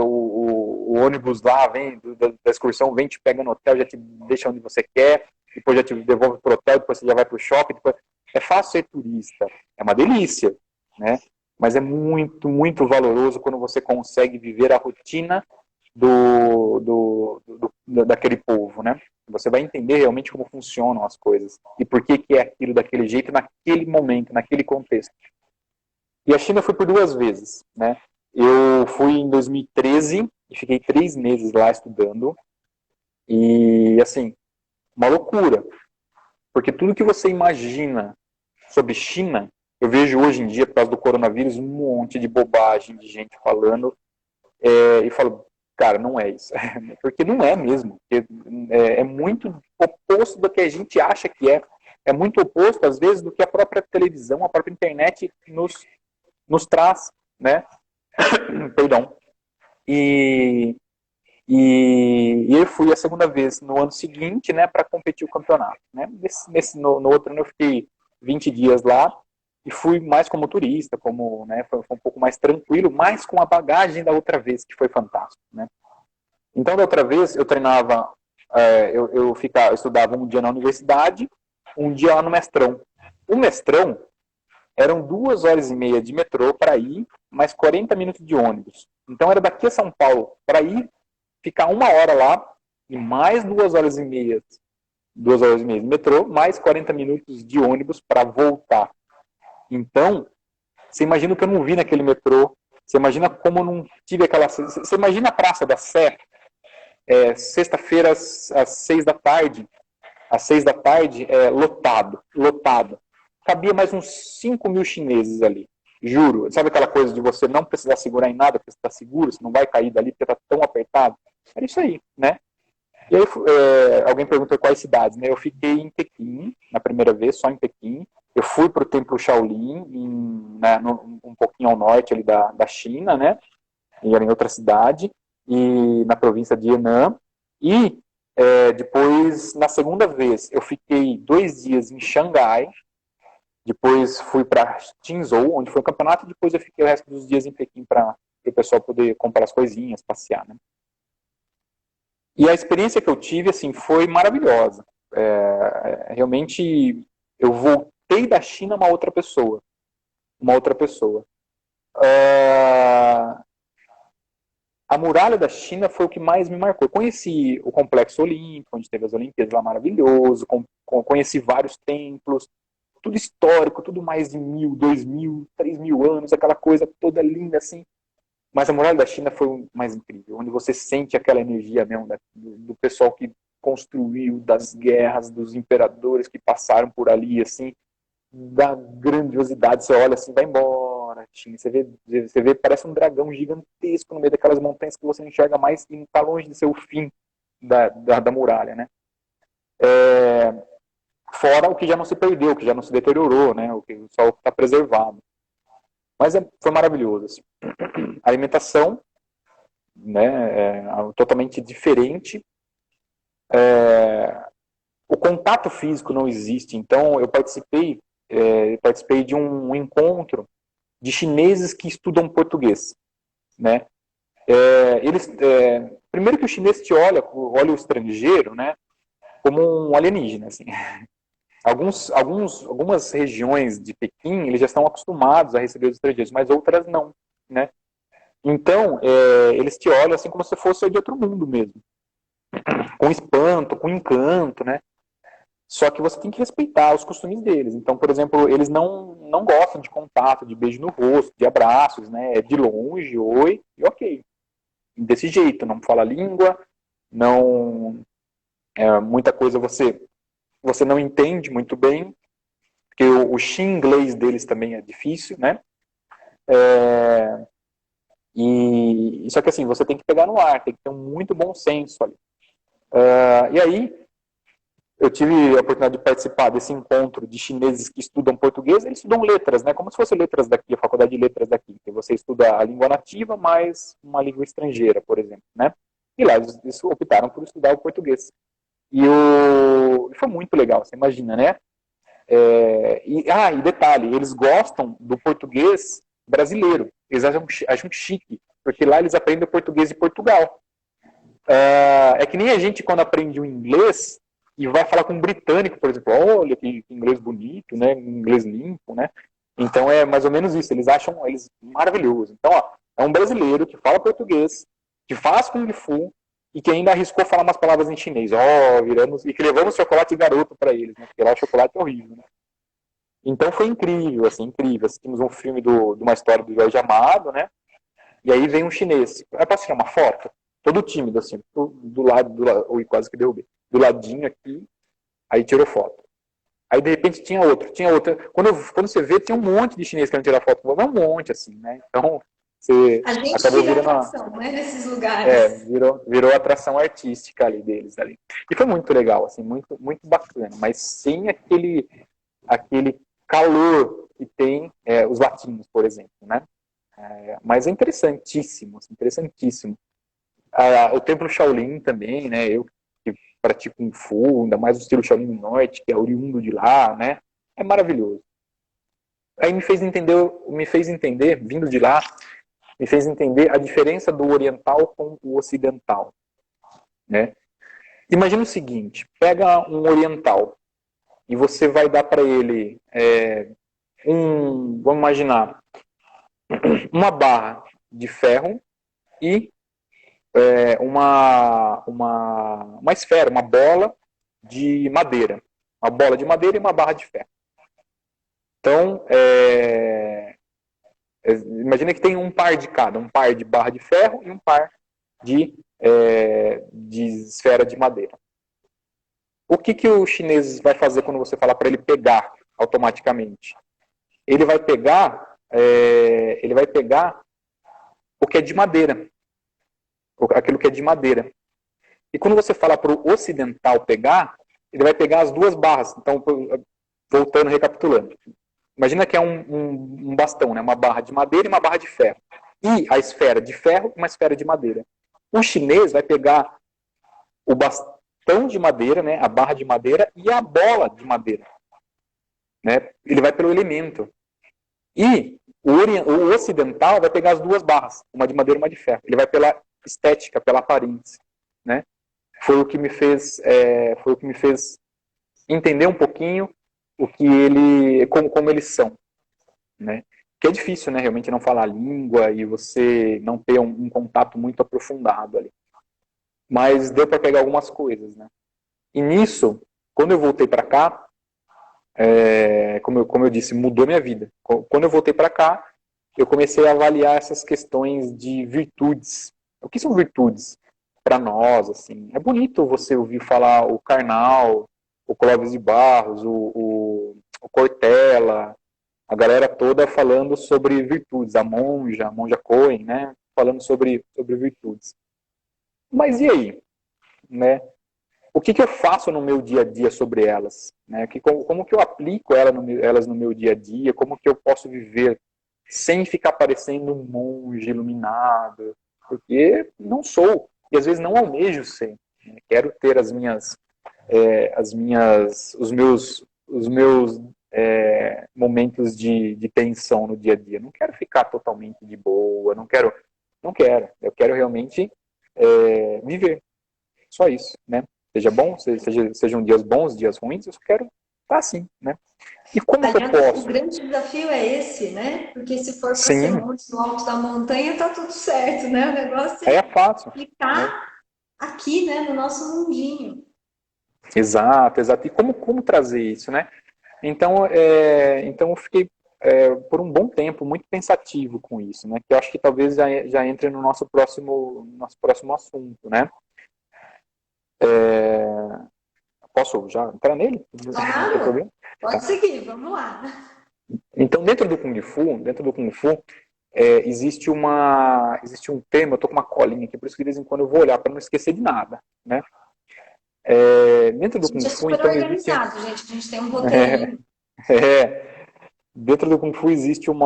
O ônibus lá vem, da excursão vem, te pega no hotel, já te deixa onde você quer, depois já te devolve para o hotel, depois você já vai para o shopping. Depois... É fácil ser turista, é uma delícia, né? Mas é muito, muito valoroso quando você consegue viver a rotina daquele povo, né? Você vai entender realmente como funcionam as coisas e por que é aquilo daquele jeito, naquele momento, naquele contexto. E a China eu fui por 2 vezes, né? Eu fui em 2013 e fiquei 3 meses lá estudando. E, assim, uma loucura. Porque tudo que você imagina sobre China, eu vejo hoje em dia, por causa do coronavírus, um monte de bobagem de gente falando. E falo, cara, não é isso. Porque não é mesmo. É muito oposto do que a gente acha que é. É muito oposto, às vezes, do que a própria televisão, a própria internet nos traz, né? Perdão. E, e eu fui a segunda vez no ano seguinte, né, para competir o campeonato. Né? No outro ano eu fiquei 20 dias lá e fui mais como turista, né, foi um pouco mais tranquilo, mas com a bagagem da outra vez, que foi fantástico. Né? Então, da outra vez, eu treinava, eu estudava um dia na universidade, um dia lá no mestrão. O mestrão eram 2 horas e meia de metrô para ir, mais 40 minutos de ônibus. Então era daqui a São Paulo para ir, ficar 1 hora lá, e mais 2 horas e meia, 2 horas e meia de metrô, mais 40 minutos de ônibus para voltar. Então, você imagina o que eu não vi naquele metrô, você imagina como eu não tive aquela... Você imagina a Praça da Sé, sexta-feira às 6 da tarde, lotado. Cabia mais uns 5 mil chineses ali, juro. Sabe aquela coisa de você não precisar segurar em nada, porque você está seguro, você não vai cair dali porque está tão apertado? Era isso aí, né? E aí alguém perguntou quais cidades, né? Eu fiquei em Pequim, na primeira vez, só em Pequim. Eu fui para o Templo Shaolin, um pouquinho ao norte ali da China, né? E era em outra cidade, e na província de Henan. E depois, na segunda vez, eu fiquei 2 dias em Xangai, depois fui para Qingzhou, onde foi o campeonato, e depois eu fiquei o resto dos dias em Pequim para o pessoal poder comprar as coisinhas, passear, né? E a experiência que eu tive, assim, foi maravilhosa. Realmente, eu voltei da China uma outra pessoa. Uma outra pessoa. A muralha da China foi o que mais me marcou. Eu conheci o Complexo Olímpico, onde teve as Olimpíadas lá, maravilhoso. Conheci vários templos, tudo histórico, tudo mais de 1.000, 2.000, 3.000 anos, aquela coisa toda linda assim. Mas a muralha da China foi o mais incrível, onde você sente aquela energia mesmo do pessoal que construiu, das guerras, dos imperadores que passaram por ali, assim, da grandiosidade. Você olha assim, vai embora, China. Você vê, parece um dragão gigantesco no meio daquelas montanhas que você não enxerga mais e está longe de ser o fim da muralha, né? Fora o que já não se perdeu, o que já não se deteriorou, né? O que só está preservado. Mas foi maravilhoso. Assim. A alimentação né? Totalmente diferente. O contato físico não existe. Então, eu participei de um encontro de chineses que estudam português, né? Primeiro que o chinês te olha o estrangeiro, né, como um alienígena, assim. Algumas regiões de Pequim, eles já estão acostumados a receber os estrangeiros, mas outras não, né? Então, eles te olham assim como se fosse de outro mundo mesmo, com espanto, com encanto, né? Só que você tem que respeitar os costumes deles. Então, por exemplo, eles não gostam de contato, de beijo no rosto, de abraços, né? É de longe, oi, e ok. Desse jeito, não fala língua, não muita coisa você não entende muito bem, porque o xinglês deles também é difícil, né? Só que assim, você tem que pegar no ar, tem que ter um muito bom senso ali. E aí, eu tive a oportunidade de participar desse encontro de chineses que estudam português. Eles estudam letras, né? Como se fosse letras daqui, a faculdade de letras daqui. Que você estuda a língua nativa mais uma língua estrangeira, por exemplo, né? E lá eles optaram por estudar o português. E foi muito legal, você imagina, né? E detalhe, eles gostam do português brasileiro. Eles acham chique, porque lá eles aprendem o português de Portugal. É que nem a gente, quando aprende o inglês, e vai falar com um britânico, por exemplo, olha que inglês bonito, né? Inglês limpo, né? Então é mais ou menos isso, eles acham eles maravilhoso. Então, ó, é um brasileiro que fala português, que faz Kung Fu, e que ainda arriscou falar umas palavras em chinês. Ó, viramos, e que levamos chocolate garoto para eles, né? Porque lá o chocolate é horrível, né? Então foi incrível, assim, incrível. Assistimos um filme de uma história do Jorge Amado, né? E aí vem um chinês. Eu posso tirar uma foto? Todo tímido, assim, do lado, ui, quase que derrubei. Do ladinho aqui, aí tirou foto. Aí de repente tinha outro. Quando você vê, tinha um monte de chinês querendo tirar foto. Mas um monte, assim, né? Então, você A gente acabou vira virando atração, né, nesses lugares. virou atração artística ali deles ali. E foi muito legal, assim, muito, muito bacana. Mas sem aquele calor que tem os latinos, por exemplo, né? Mas é interessantíssimo, assim, interessantíssimo. O Templo Shaolin também, né? Eu que pratico Kung Fu, ainda mais o estilo Shaolin do Norte, que é oriundo de lá, né? É maravilhoso. Aí me fez entender, vindo de lá, me fez entender a diferença do oriental com o ocidental, né? Imagina o seguinte, pega um oriental e você vai dar para ele vamos imaginar, uma barra de ferro e uma esfera, uma bola de madeira. Uma bola de madeira e uma barra de ferro. Então, imagina que tem um par de cada, um par de barra de ferro e um par de esfera de madeira. O que o chinês vai fazer quando você falar para ele pegar automaticamente? Ele vai pegar o que é de madeira, aquilo que é de madeira. E quando você fala para o ocidental pegar, ele vai pegar as duas barras. Então, voltando, recapitulando. Imagina que é um bastão, né? Uma barra de madeira e uma barra de ferro. E a esfera de ferro e uma esfera de madeira. O chinês vai pegar o bastão de madeira, né? A barra de madeira e a bola de madeira. Né? Ele vai pelo elemento. E o ocidental vai pegar as duas barras, uma de madeira e uma de ferro. Ele vai pela estética, pela aparência. Né? Foi o que me fez entender um pouquinho como eles são, né? Que é difícil, né? Realmente não falar a língua e você não ter um contato muito aprofundado ali. Mas deu para pegar algumas coisas, né? E nisso, quando eu voltei para cá, como eu disse, mudou minha vida. Quando eu voltei para cá, eu comecei a avaliar essas questões de virtudes. O que são virtudes para nós? Assim, é bonito você ouvir falar o Karnal, o Clóvis de Barros, o Cortella, a galera toda falando sobre virtudes, a monja Cohen, né? Falando sobre virtudes. Mas e aí? Né? O que eu faço no meu dia a dia sobre elas? Né? Como que eu aplico elas no meu dia a dia? Como que eu posso viver sem ficar parecendo um monge iluminado? porque não sou, e às vezes não almejo ser. Né? Quero ter os meus momentos de tensão no dia a dia. Não quero ficar totalmente de boa, não quero. Eu quero realmente viver. Só isso, né? Seja bom, sejam dias bons, dias ruins, eu só quero estar assim, né? E como que eu Aliás, o posso? grande desafio é esse, né? Porque se for para ser Sim, monte no alto da montanha, tá tudo certo, né? O negócio é é fácil, né? ficar aqui, né, no nosso mundinho. Exato, exato. E como trazer isso, né? Então eu fiquei por um bom tempo muito pensativo com isso, né? Que eu acho que talvez já entre no nosso próximo assunto, né? Posso já entrar nele? Não tem Claro, problema? pode Tá. seguir, vamos lá. Então dentro do Kung Fu existe um termo. Eu tô com uma colinha aqui, por isso que de vez em quando eu vou olhar para não esquecer de nada, né? Dentro A do gente Kung é Fu, super então existe organizado, gente. A gente tem um roteirinho. é, dentro do Kung Fu existe um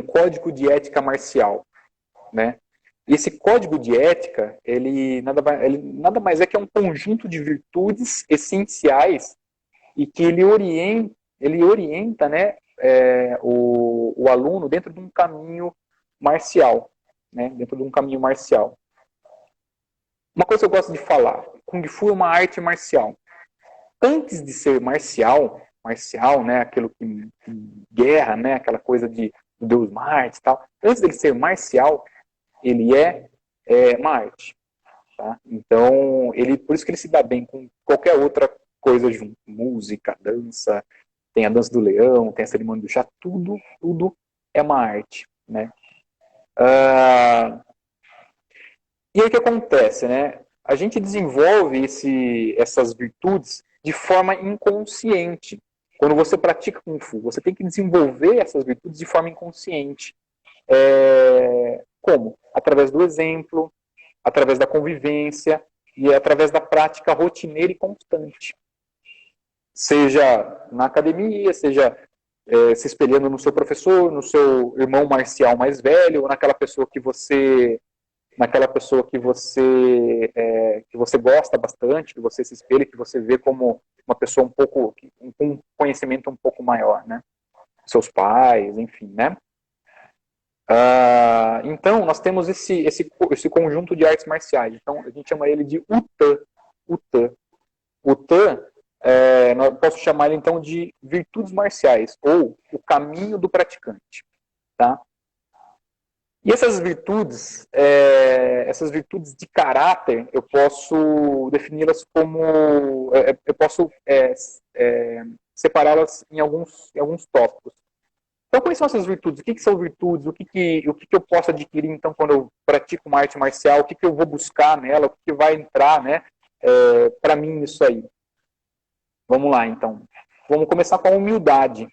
código de ética marcial, né? E esse código de ética, ele nada mais é que é um conjunto de virtudes essenciais e que ele orienta, né, o aluno dentro de um caminho marcial, né? Dentro de um caminho marcial. Uma coisa que eu gosto de falar, Kung Fu é uma arte marcial. Antes de ser marcial, né, aquilo que guerra, né, aquela coisa do Deus Marte e tal, antes dele ser marcial, ele é uma arte. Tá? Então, por isso que ele se dá bem com qualquer outra coisa junto. Música, dança, tem a dança do leão, tem a cerimônia do chá, tudo é uma arte. Né? E aí o que acontece? Né? A gente desenvolve essas virtudes de forma inconsciente. Quando você pratica Kung Fu, você tem que desenvolver essas virtudes de forma inconsciente. Como? Através do exemplo, através da convivência e através da prática rotineira e constante. Seja na academia, seja se espelhando no seu professor, no seu irmão marcial mais velho, ou naquela pessoa que você gosta bastante, que você se espelha, que você vê como uma pessoa com um conhecimento um pouco maior, né? Seus pais, enfim, né? Então, nós temos esse conjunto de artes marciais. Então, a gente chama ele de Utan. Utan. Utan, posso chamar ele então de virtudes marciais, ou o caminho do praticante. Tá? E essas virtudes de caráter, eu posso defini-las como, eu posso separá-las em alguns tópicos. Então, quais são essas virtudes? O que são virtudes? O que eu posso adquirir, então, quando eu pratico uma arte marcial? O que eu vou buscar nela? O que vai entrar, né, para mim nisso aí? Vamos lá, então. Vamos começar com a humildade.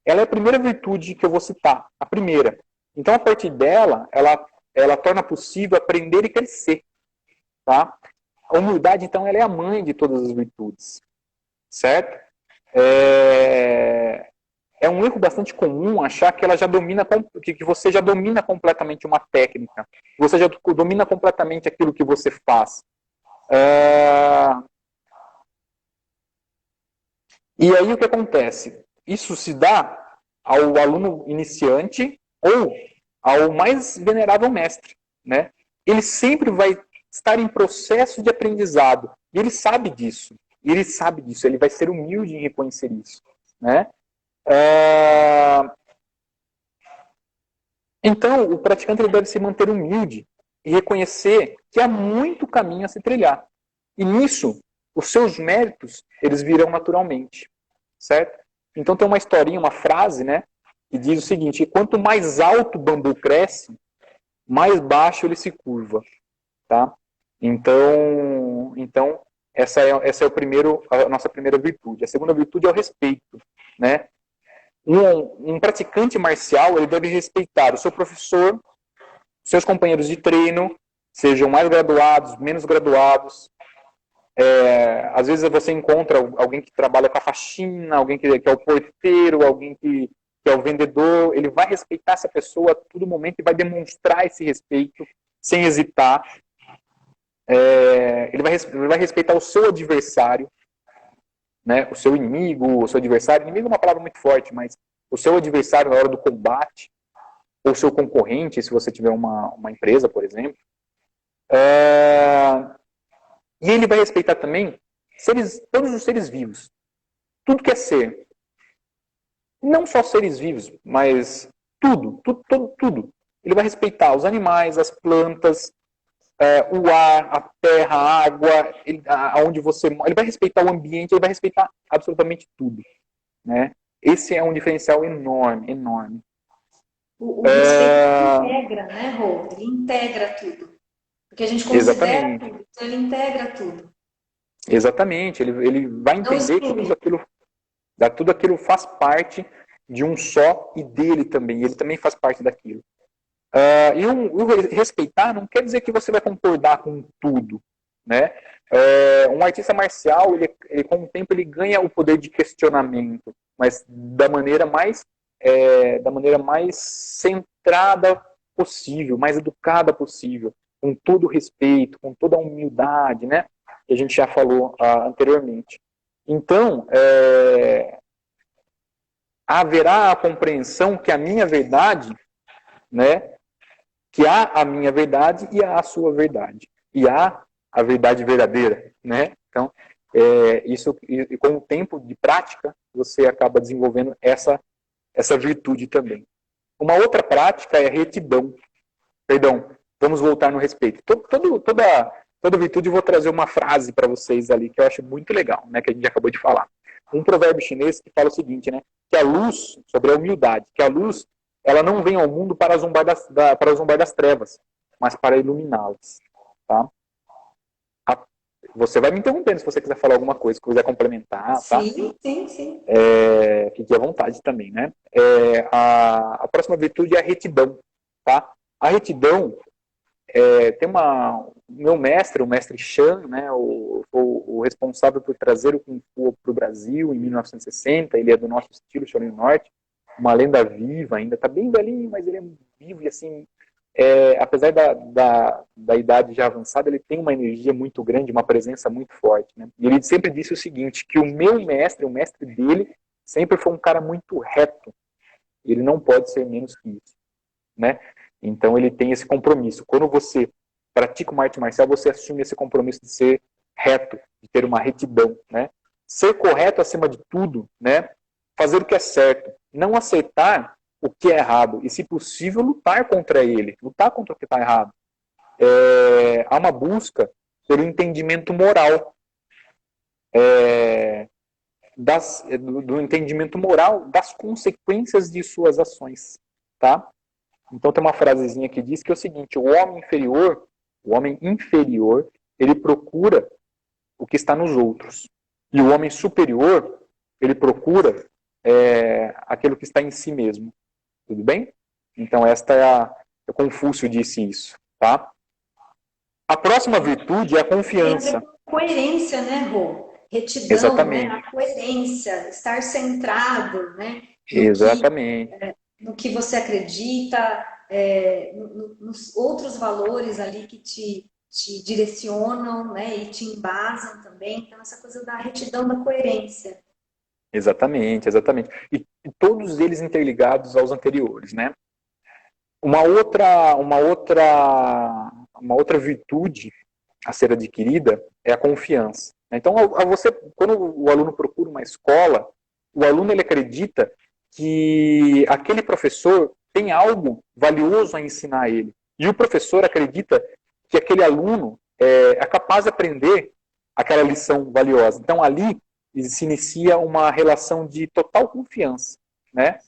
Ela é a primeira virtude que eu vou citar. A primeira. Então, a partir dela, ela torna possível aprender e crescer. Tá? A humildade, então, ela é a mãe de todas as virtudes. Certo? É um erro bastante comum achar que que você já domina completamente uma técnica, você já domina completamente aquilo que você faz. E aí o que acontece? Isso se dá ao aluno iniciante ou ao mais venerável mestre, né? Ele sempre vai estar em processo de aprendizado e ele sabe disso. Ele vai ser humilde em reconhecer isso, né? Então, o praticante ele deve se manter humilde e reconhecer que há muito caminho a se trilhar. E nisso, os seus méritos, eles virão naturalmente, certo? Então tem uma historinha, uma frase, né, que diz o seguinte: quanto mais alto o bambu cresce, mais baixo ele se curva, tá? Então essa é a nossa primeira virtude. A segunda virtude é o respeito, né? Um praticante marcial, ele deve respeitar o seu professor, seus companheiros de treino, sejam mais graduados, menos graduados. Às vezes você encontra alguém que trabalha com a faxina, alguém que é o porteiro, alguém que que é o vendedor, ele vai respeitar essa pessoa a todo momento e vai demonstrar esse respeito sem hesitar. Ele vai respeitar o seu adversário, né? O seu inimigo, o seu adversário. Inimigo é uma palavra muito forte, mas o seu adversário na hora do combate, ou o seu concorrente, se você tiver uma empresa, por exemplo. E ele vai respeitar também todos os seres vivos. Tudo que é ser. Não só seres vivos, mas tudo. Ele vai respeitar os animais, as plantas, o ar, a terra, a água, aonde você mora. Ele vai respeitar o ambiente, ele vai respeitar absolutamente tudo. Né? Esse é um diferencial enorme, enorme. O respeito integra, né, Rô? Ele integra tudo. Porque a gente considera tudo, então ele integra tudo. Exatamente, ele vai entender que tudo aquilo faz parte de um só e dele também. Ele também faz parte daquilo. E o respeitar não quer dizer que você vai concordar com tudo, né? Um artista marcial, ele com o tempo ele ganha o poder de questionamento, mas da maneira mais centrada possível, mais educada possível, com todo o respeito, com toda a humildade, né? Que a gente já falou anteriormente. Então, haverá a compreensão que a minha verdade, né? Que há a minha verdade e há a sua verdade. E há a verdade verdadeira, né? Então, isso, e com o tempo de prática, você acaba desenvolvendo essa virtude também. Uma outra prática é a retidão. Perdão, vamos voltar no respeito. Toda virtude, eu vou trazer uma frase para vocês ali, que eu acho muito legal, né? Que a gente acabou de falar. Um provérbio chinês que fala o seguinte, né? Que a luz, sobre a humildade, que a luz ela não vem ao mundo para zombar das trevas, mas para iluminá-las. Tá? Você vai me interrompendo se você quiser falar alguma coisa, se quiser complementar. Tá? Sim. Fique à vontade também. Né? A próxima virtude é a retidão. Tá? A retidão tem meu mestre, o mestre Shan, né, o responsável por trazer o Kung Fu para o Brasil em 1960, ele é do nosso estilo Shaolin Norte, uma lenda viva ainda, está bem velhinho, mas ele é vivo e assim, apesar da idade já avançada, ele tem uma energia muito grande, uma presença muito forte. Né? E ele sempre disse o seguinte, que o mestre, o mestre dele, sempre foi um cara muito reto. Ele não pode ser menos que isso. Né? Então ele tem esse compromisso. Quando você pratica uma arte marcial, você assume esse compromisso de ser reto, de ter uma retidão. Né? Ser correto acima de tudo, né? Fazer o que é certo, não aceitar o que é errado e, se possível, lutar contra ele, lutar contra o que está errado. Há uma busca pelo entendimento moral, do entendimento moral das consequências de suas ações. Tá? Então tem uma frasezinha que diz que é o seguinte, o homem inferior, ele procura o que está nos outros. E o homem superior, ele procura aquilo que está em si mesmo. Tudo bem? Então o Confúcio disse isso. Tá? A próxima virtude é a confiança. Coerência, né, Rô? Retidão, exatamente. Né? A coerência, estar centrado, né? Exatamente. No que você acredita, nos outros valores ali que te direcionam, né? E te embasam também. Então, essa coisa da retidão, da coerência. Exatamente. E todos eles interligados aos anteriores, né? Uma outra virtude a ser adquirida é a confiança. Então, quando o aluno procura uma escola, o aluno ele acredita que aquele professor tem algo valioso a ensinar a ele. E o professor acredita que aquele aluno é capaz de aprender aquela lição valiosa. Então, ali se inicia uma relação de total confiança, né?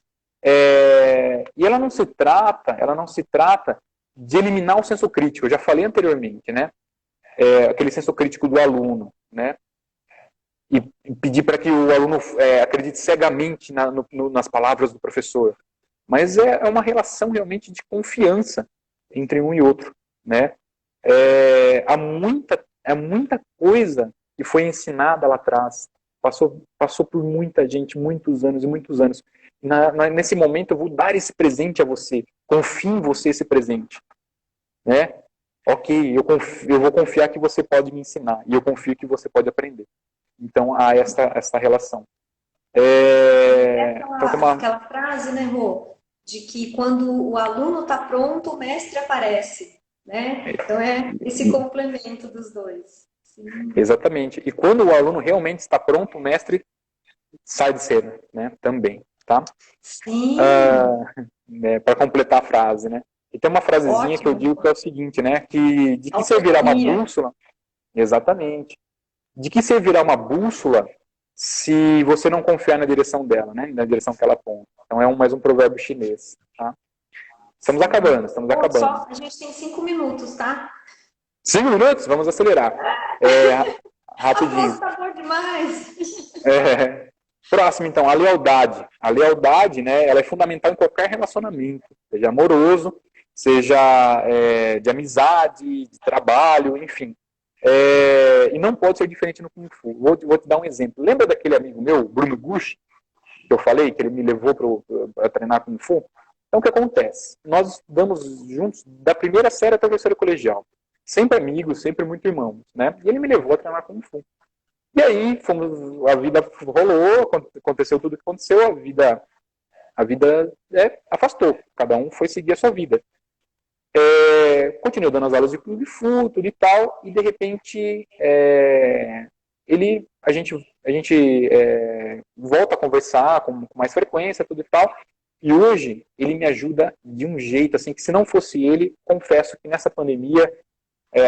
E ela não se trata de eliminar o senso crítico. Eu já falei anteriormente, né? Aquele senso crítico do aluno, né? E pedir para que o aluno acredite cegamente nas palavras do professor. Mas é uma relação realmente de confiança entre um e outro, né? Há muita coisa que foi ensinada lá atrás. Passou por muita gente, muitos anos e muitos anos. nesse momento eu vou dar esse presente a você, confio em você esse presente, né? Ok, eu vou confiar que você pode me ensinar, e eu confio que você pode aprender. Então, há essa relação. Então, Aquela frase, né, Rô, de que quando o aluno está pronto, o mestre aparece, né? Então, é esse complemento dos dois. Sim. Exatamente. E quando o aluno realmente está pronto, o mestre sai de cena, né? Também, tá? Sim. Para completar a frase, né? E tem uma frasezinha Ótimo. que eu digo que é o seguinte, né? Que de que servirá uma bússola? Exatamente. De que servirá uma bússola se você não confiar na direção dela, né? Na direção que ela aponta. Então é mais um provérbio chinês, tá? Estamos acabando. Só, a gente tem 5 minutos, tá? 5 minutos? Vamos acelerar. Rapidinho. Tá bom demais. Próximo, então, a lealdade. A lealdade, né, ela é fundamental em qualquer relacionamento, seja amoroso, seja de amizade, de trabalho, enfim. E não pode ser diferente no Kung Fu. Vou te dar um exemplo. Lembra daquele amigo meu, Bruno Gushi, que eu falei, que ele me levou para treinar Kung Fu? Então, o que acontece? Nós estudamos juntos da primeira série até o terceiro colegial. Sempre amigos, sempre muito irmãos, né? E ele me levou a treinar Kung Fu. E aí, a vida rolou, aconteceu tudo o que aconteceu, a vida afastou. Cada um foi seguir a sua vida. Continuou dando as aulas de Kung Fu, tudo e tal, e de repente a gente volta a conversar com mais frequência, tudo e tal, e hoje ele me ajuda de um jeito, assim, que se não fosse ele, confesso que nessa pandemia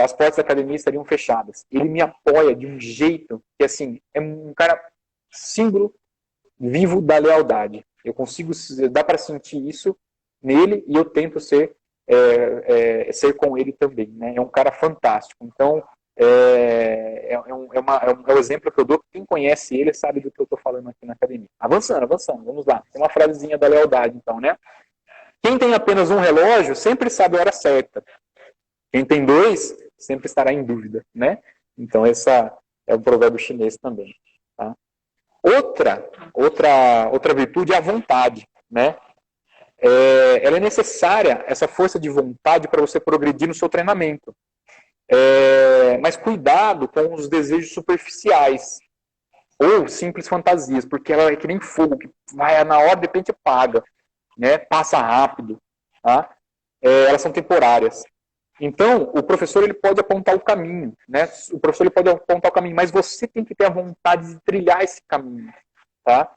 as portas da academia estariam fechadas. Ele me apoia de um jeito que, assim, é um cara símbolo vivo da lealdade. Eu consigo, dá para sentir isso nele e eu tento ser com ele também, né? É um cara fantástico. Então, é o exemplo que eu dou. Quem conhece ele sabe do que eu estou falando aqui na academia. Avançando, vamos lá. Tem uma frasezinha da lealdade, então, né? Quem tem apenas um relógio sempre sabe a hora certa. Quem tem dois sempre estará em dúvida, né? Então, essa é um provérbio chinês também. Tá? Outra virtude é a vontade, né? Ela é necessária, essa força de vontade, para você progredir no seu treinamento. Mas cuidado com os desejos superficiais ou simples fantasias, porque ela é que nem fogo, que vai na hora, de repente apaga, né? Passa rápido, tá? Elas são temporárias. Então, o professor ele pode apontar o caminho, né? O professor ele pode apontar o caminho, mas você tem que ter a vontade de trilhar esse caminho, tá?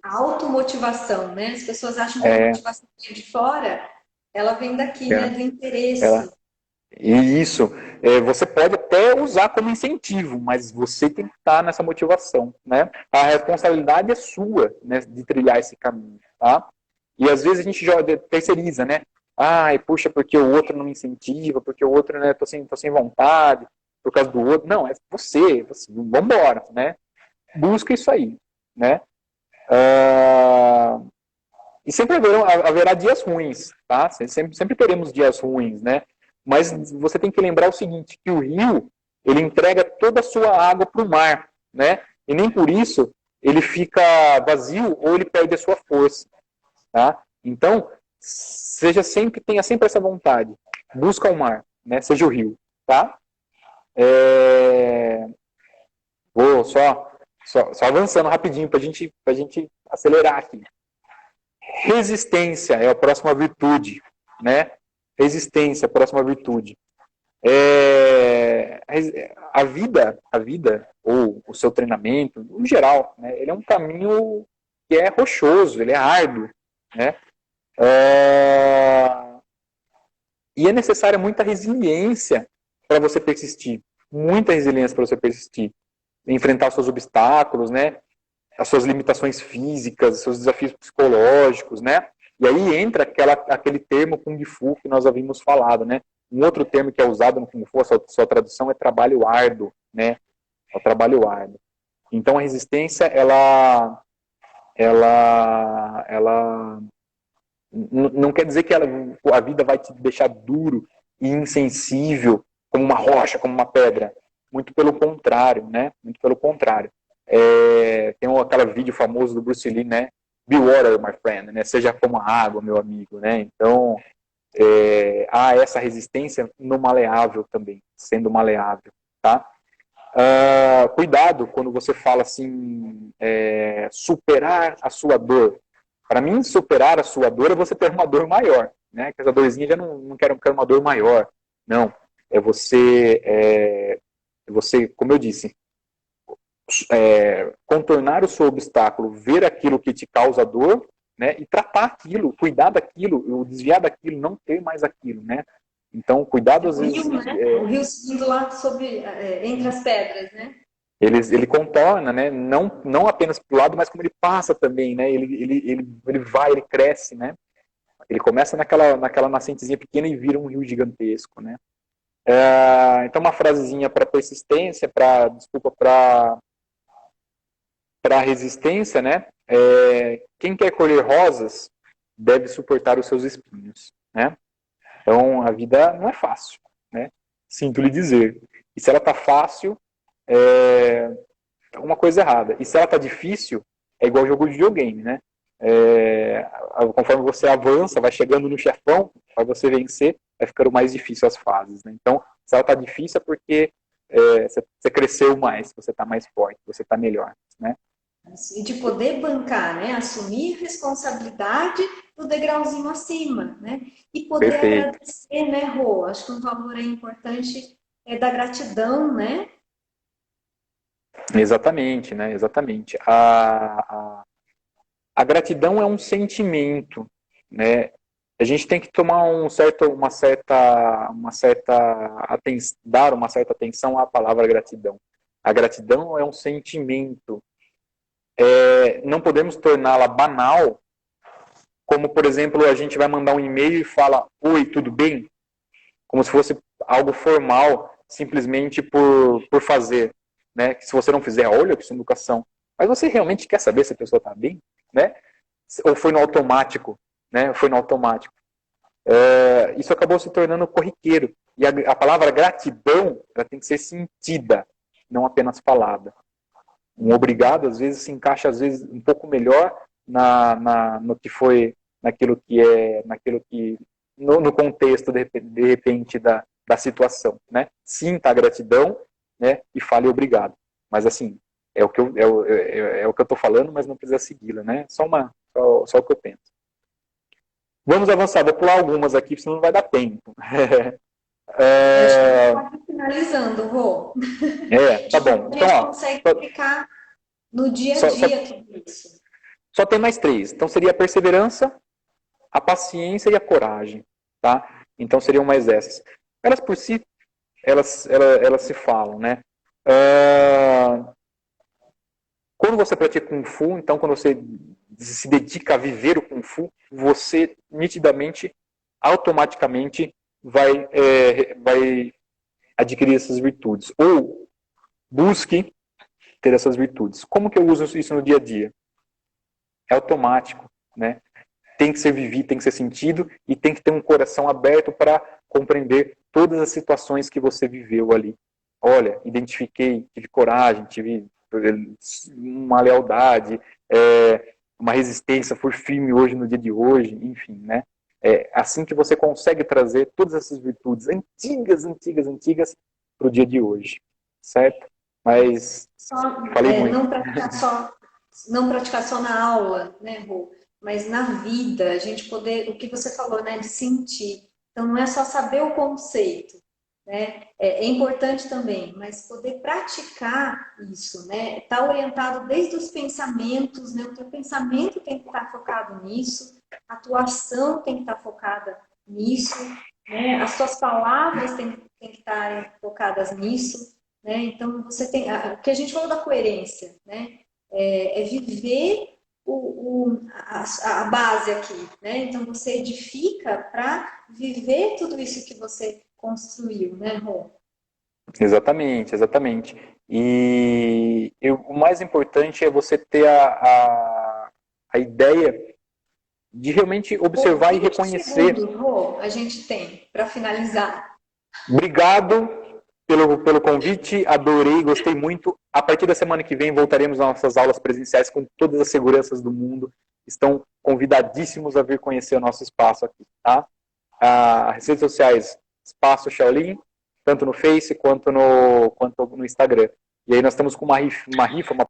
A automotivação, né? As pessoas acham que a motivação vem de fora, ela vem daqui, né? Do interesse. E isso, você pode até usar como incentivo, mas você tem que estar nessa motivação, né? A responsabilidade é sua, né, de trilhar esse caminho, tá? E às vezes a gente já terceiriza, né? Ai, puxa, porque o outro não me incentiva, porque o outro, né, tô sem vontade, por causa do outro. Não, é você vambora, né? Busca isso aí, né? E sempre haverá dias ruins, tá? Sempre teremos dias ruins, né? Mas você tem que lembrar o seguinte, que o rio, ele entrega toda a sua água para o mar, né? E nem por isso ele fica vazio ou ele perde a sua força, tá? Então, tenha sempre essa vontade. Busca o mar, né? Seja o rio, tá? Vou só avançando rapidinho pra gente acelerar aqui. Resistência é a próxima virtude, né? Resistência, a próxima virtude. A vida, ou o seu treinamento, no geral, né? Ele é um caminho que é rochoso, ele é árduo, né? E é necessária muita resiliência para você persistir. Muita resiliência para você persistir. Enfrentar os seus obstáculos, né? As suas limitações físicas, os seus desafios psicológicos, né? E aí entra aquele termo Kung Fu que nós havíamos falado, né? Um outro termo que é usado no Kung Fu, a sua tradução é trabalho árduo, né? É o trabalho árduo. Então a resistência, ela não quer dizer que a vida vai te deixar duro e insensível, como uma rocha, como uma pedra. Muito pelo contrário, né? Muito pelo contrário. Tem aquele vídeo famoso do Bruce Lee, né? Be water, my friend, né? Seja como a água, meu amigo, né? Então, há essa resistência no maleável também, sendo maleável, tá? Cuidado quando você fala assim, superar a sua dor. Para mim, superar a sua dor é você ter uma dor maior, né? Que essa dorzinha já não quero uma dor maior. Não, você, como eu disse, contornar o seu obstáculo, ver aquilo que te causa dor, né? E tratar aquilo, cuidar daquilo, desviar daquilo, não ter mais aquilo, né? Então, cuidado às vezes. O rio, né? O rio subindo lá entre as pedras, né? Ele contorna, né? Não apenas para o lado, mas como ele passa também, né? Ele vai, ele cresce, né? Ele começa naquela nascentezinha pequena e vira um rio gigantesco, né? Então, uma frasezinha para persistência, para resistência, né? Quem quer colher rosas deve suportar os seus espinhos, né? Então, a vida não é fácil, né? Sinto lhe dizer. E se ela tá fácil, alguma coisa errada. E se ela tá difícil, é igual jogo de videogame, né? Conforme você avança, vai chegando no chefão, para você vencer, vai ficando mais difícil as fases, né? Então, se ela tá difícil é porque você cresceu mais, você tá mais forte, você tá melhor, né? E de poder bancar, né? Assumir responsabilidade do degrauzinho acima, né? E poder Perfeito. agradecer, né, Rô? Acho que um valor importante da gratidão, né? Exatamente, né? Exatamente. A gratidão é um sentimento, né? A gente tem que tomar dar uma certa atenção à palavra gratidão. A gratidão é um sentimento. Não podemos torná-la banal, como, por exemplo, a gente vai mandar um e-mail e fala, oi, tudo bem? Como se fosse algo formal, simplesmente por fazer, né? Que se você não fizer, olha que isso é educação. Mas você realmente quer saber se a pessoa está bem, né? Ou foi no automático, né? Foi no automático. Isso acabou se tornando corriqueiro. E a palavra gratidão, ela tem que ser sentida, não apenas falada. Um obrigado, às vezes, se encaixa, às vezes, um pouco melhor no que foi, no contexto, de repente, da situação, né? Sinta a gratidão, né? E fale obrigado. Mas, assim, é o que eu estou falando, mas não precisa segui-la, né? Só o que eu penso. Vamos avançar, vou pular algumas aqui, senão não vai dar tempo. Acho que está finalizando, Rô. Tá bom. A Então, gente ó, consegue aplicar no dia a dia tudo isso. Só tem mais 3. Então, seria a perseverança, a paciência e a coragem, tá? Então, seriam mais essas. Elas por si, elas se falam, né? Quando você pratica Kung Fu, então, quando você se dedica a viver o Kung Fu, você nitidamente, automaticamente, vai adquirir essas virtudes. Ou busque ter essas virtudes. Como que eu uso isso no dia a dia? É automático, né? Tem que ser vivido, tem que ser sentido e tem que ter um coração aberto para compreender todas as situações que você viveu ali. Olha, identifiquei, tive coragem, tive uma lealdade, uma resistência, fui firme hoje no dia de hoje, enfim, né? É assim que você consegue trazer todas essas virtudes antigas para o dia de hoje, certo? Mas falei muito. Não praticar só na aula, né, Rô? Mas na vida, a gente poder, o que você falou, né, de sentir. Então, não é só saber o conceito, né? É importante também, mas poder praticar isso, né? Está orientado desde os pensamentos, né? O teu pensamento tem que estar focado nisso, a tua ação tem que estar focada nisso, né? As tuas palavras têm que estar focadas nisso, né? Então, você tem, o que a gente falou da coerência, né? Viver a base aqui, né? Então você edifica para viver tudo isso que você construiu, né, Rô? Exatamente, exatamente. E o mais importante é você ter a ideia de realmente observar e reconhecer. Segundos, Rô, a gente tem para finalizar. Obrigado pelo convite, adorei, gostei muito. A partir da semana que vem voltaremos às nossas aulas presenciais com todas as seguranças do mundo. Estão convidadíssimos a vir conhecer o nosso espaço aqui, tá? As redes sociais, Espaço Shaolin, tanto no Face quanto no Instagram. E aí nós estamos com uma rifa, uma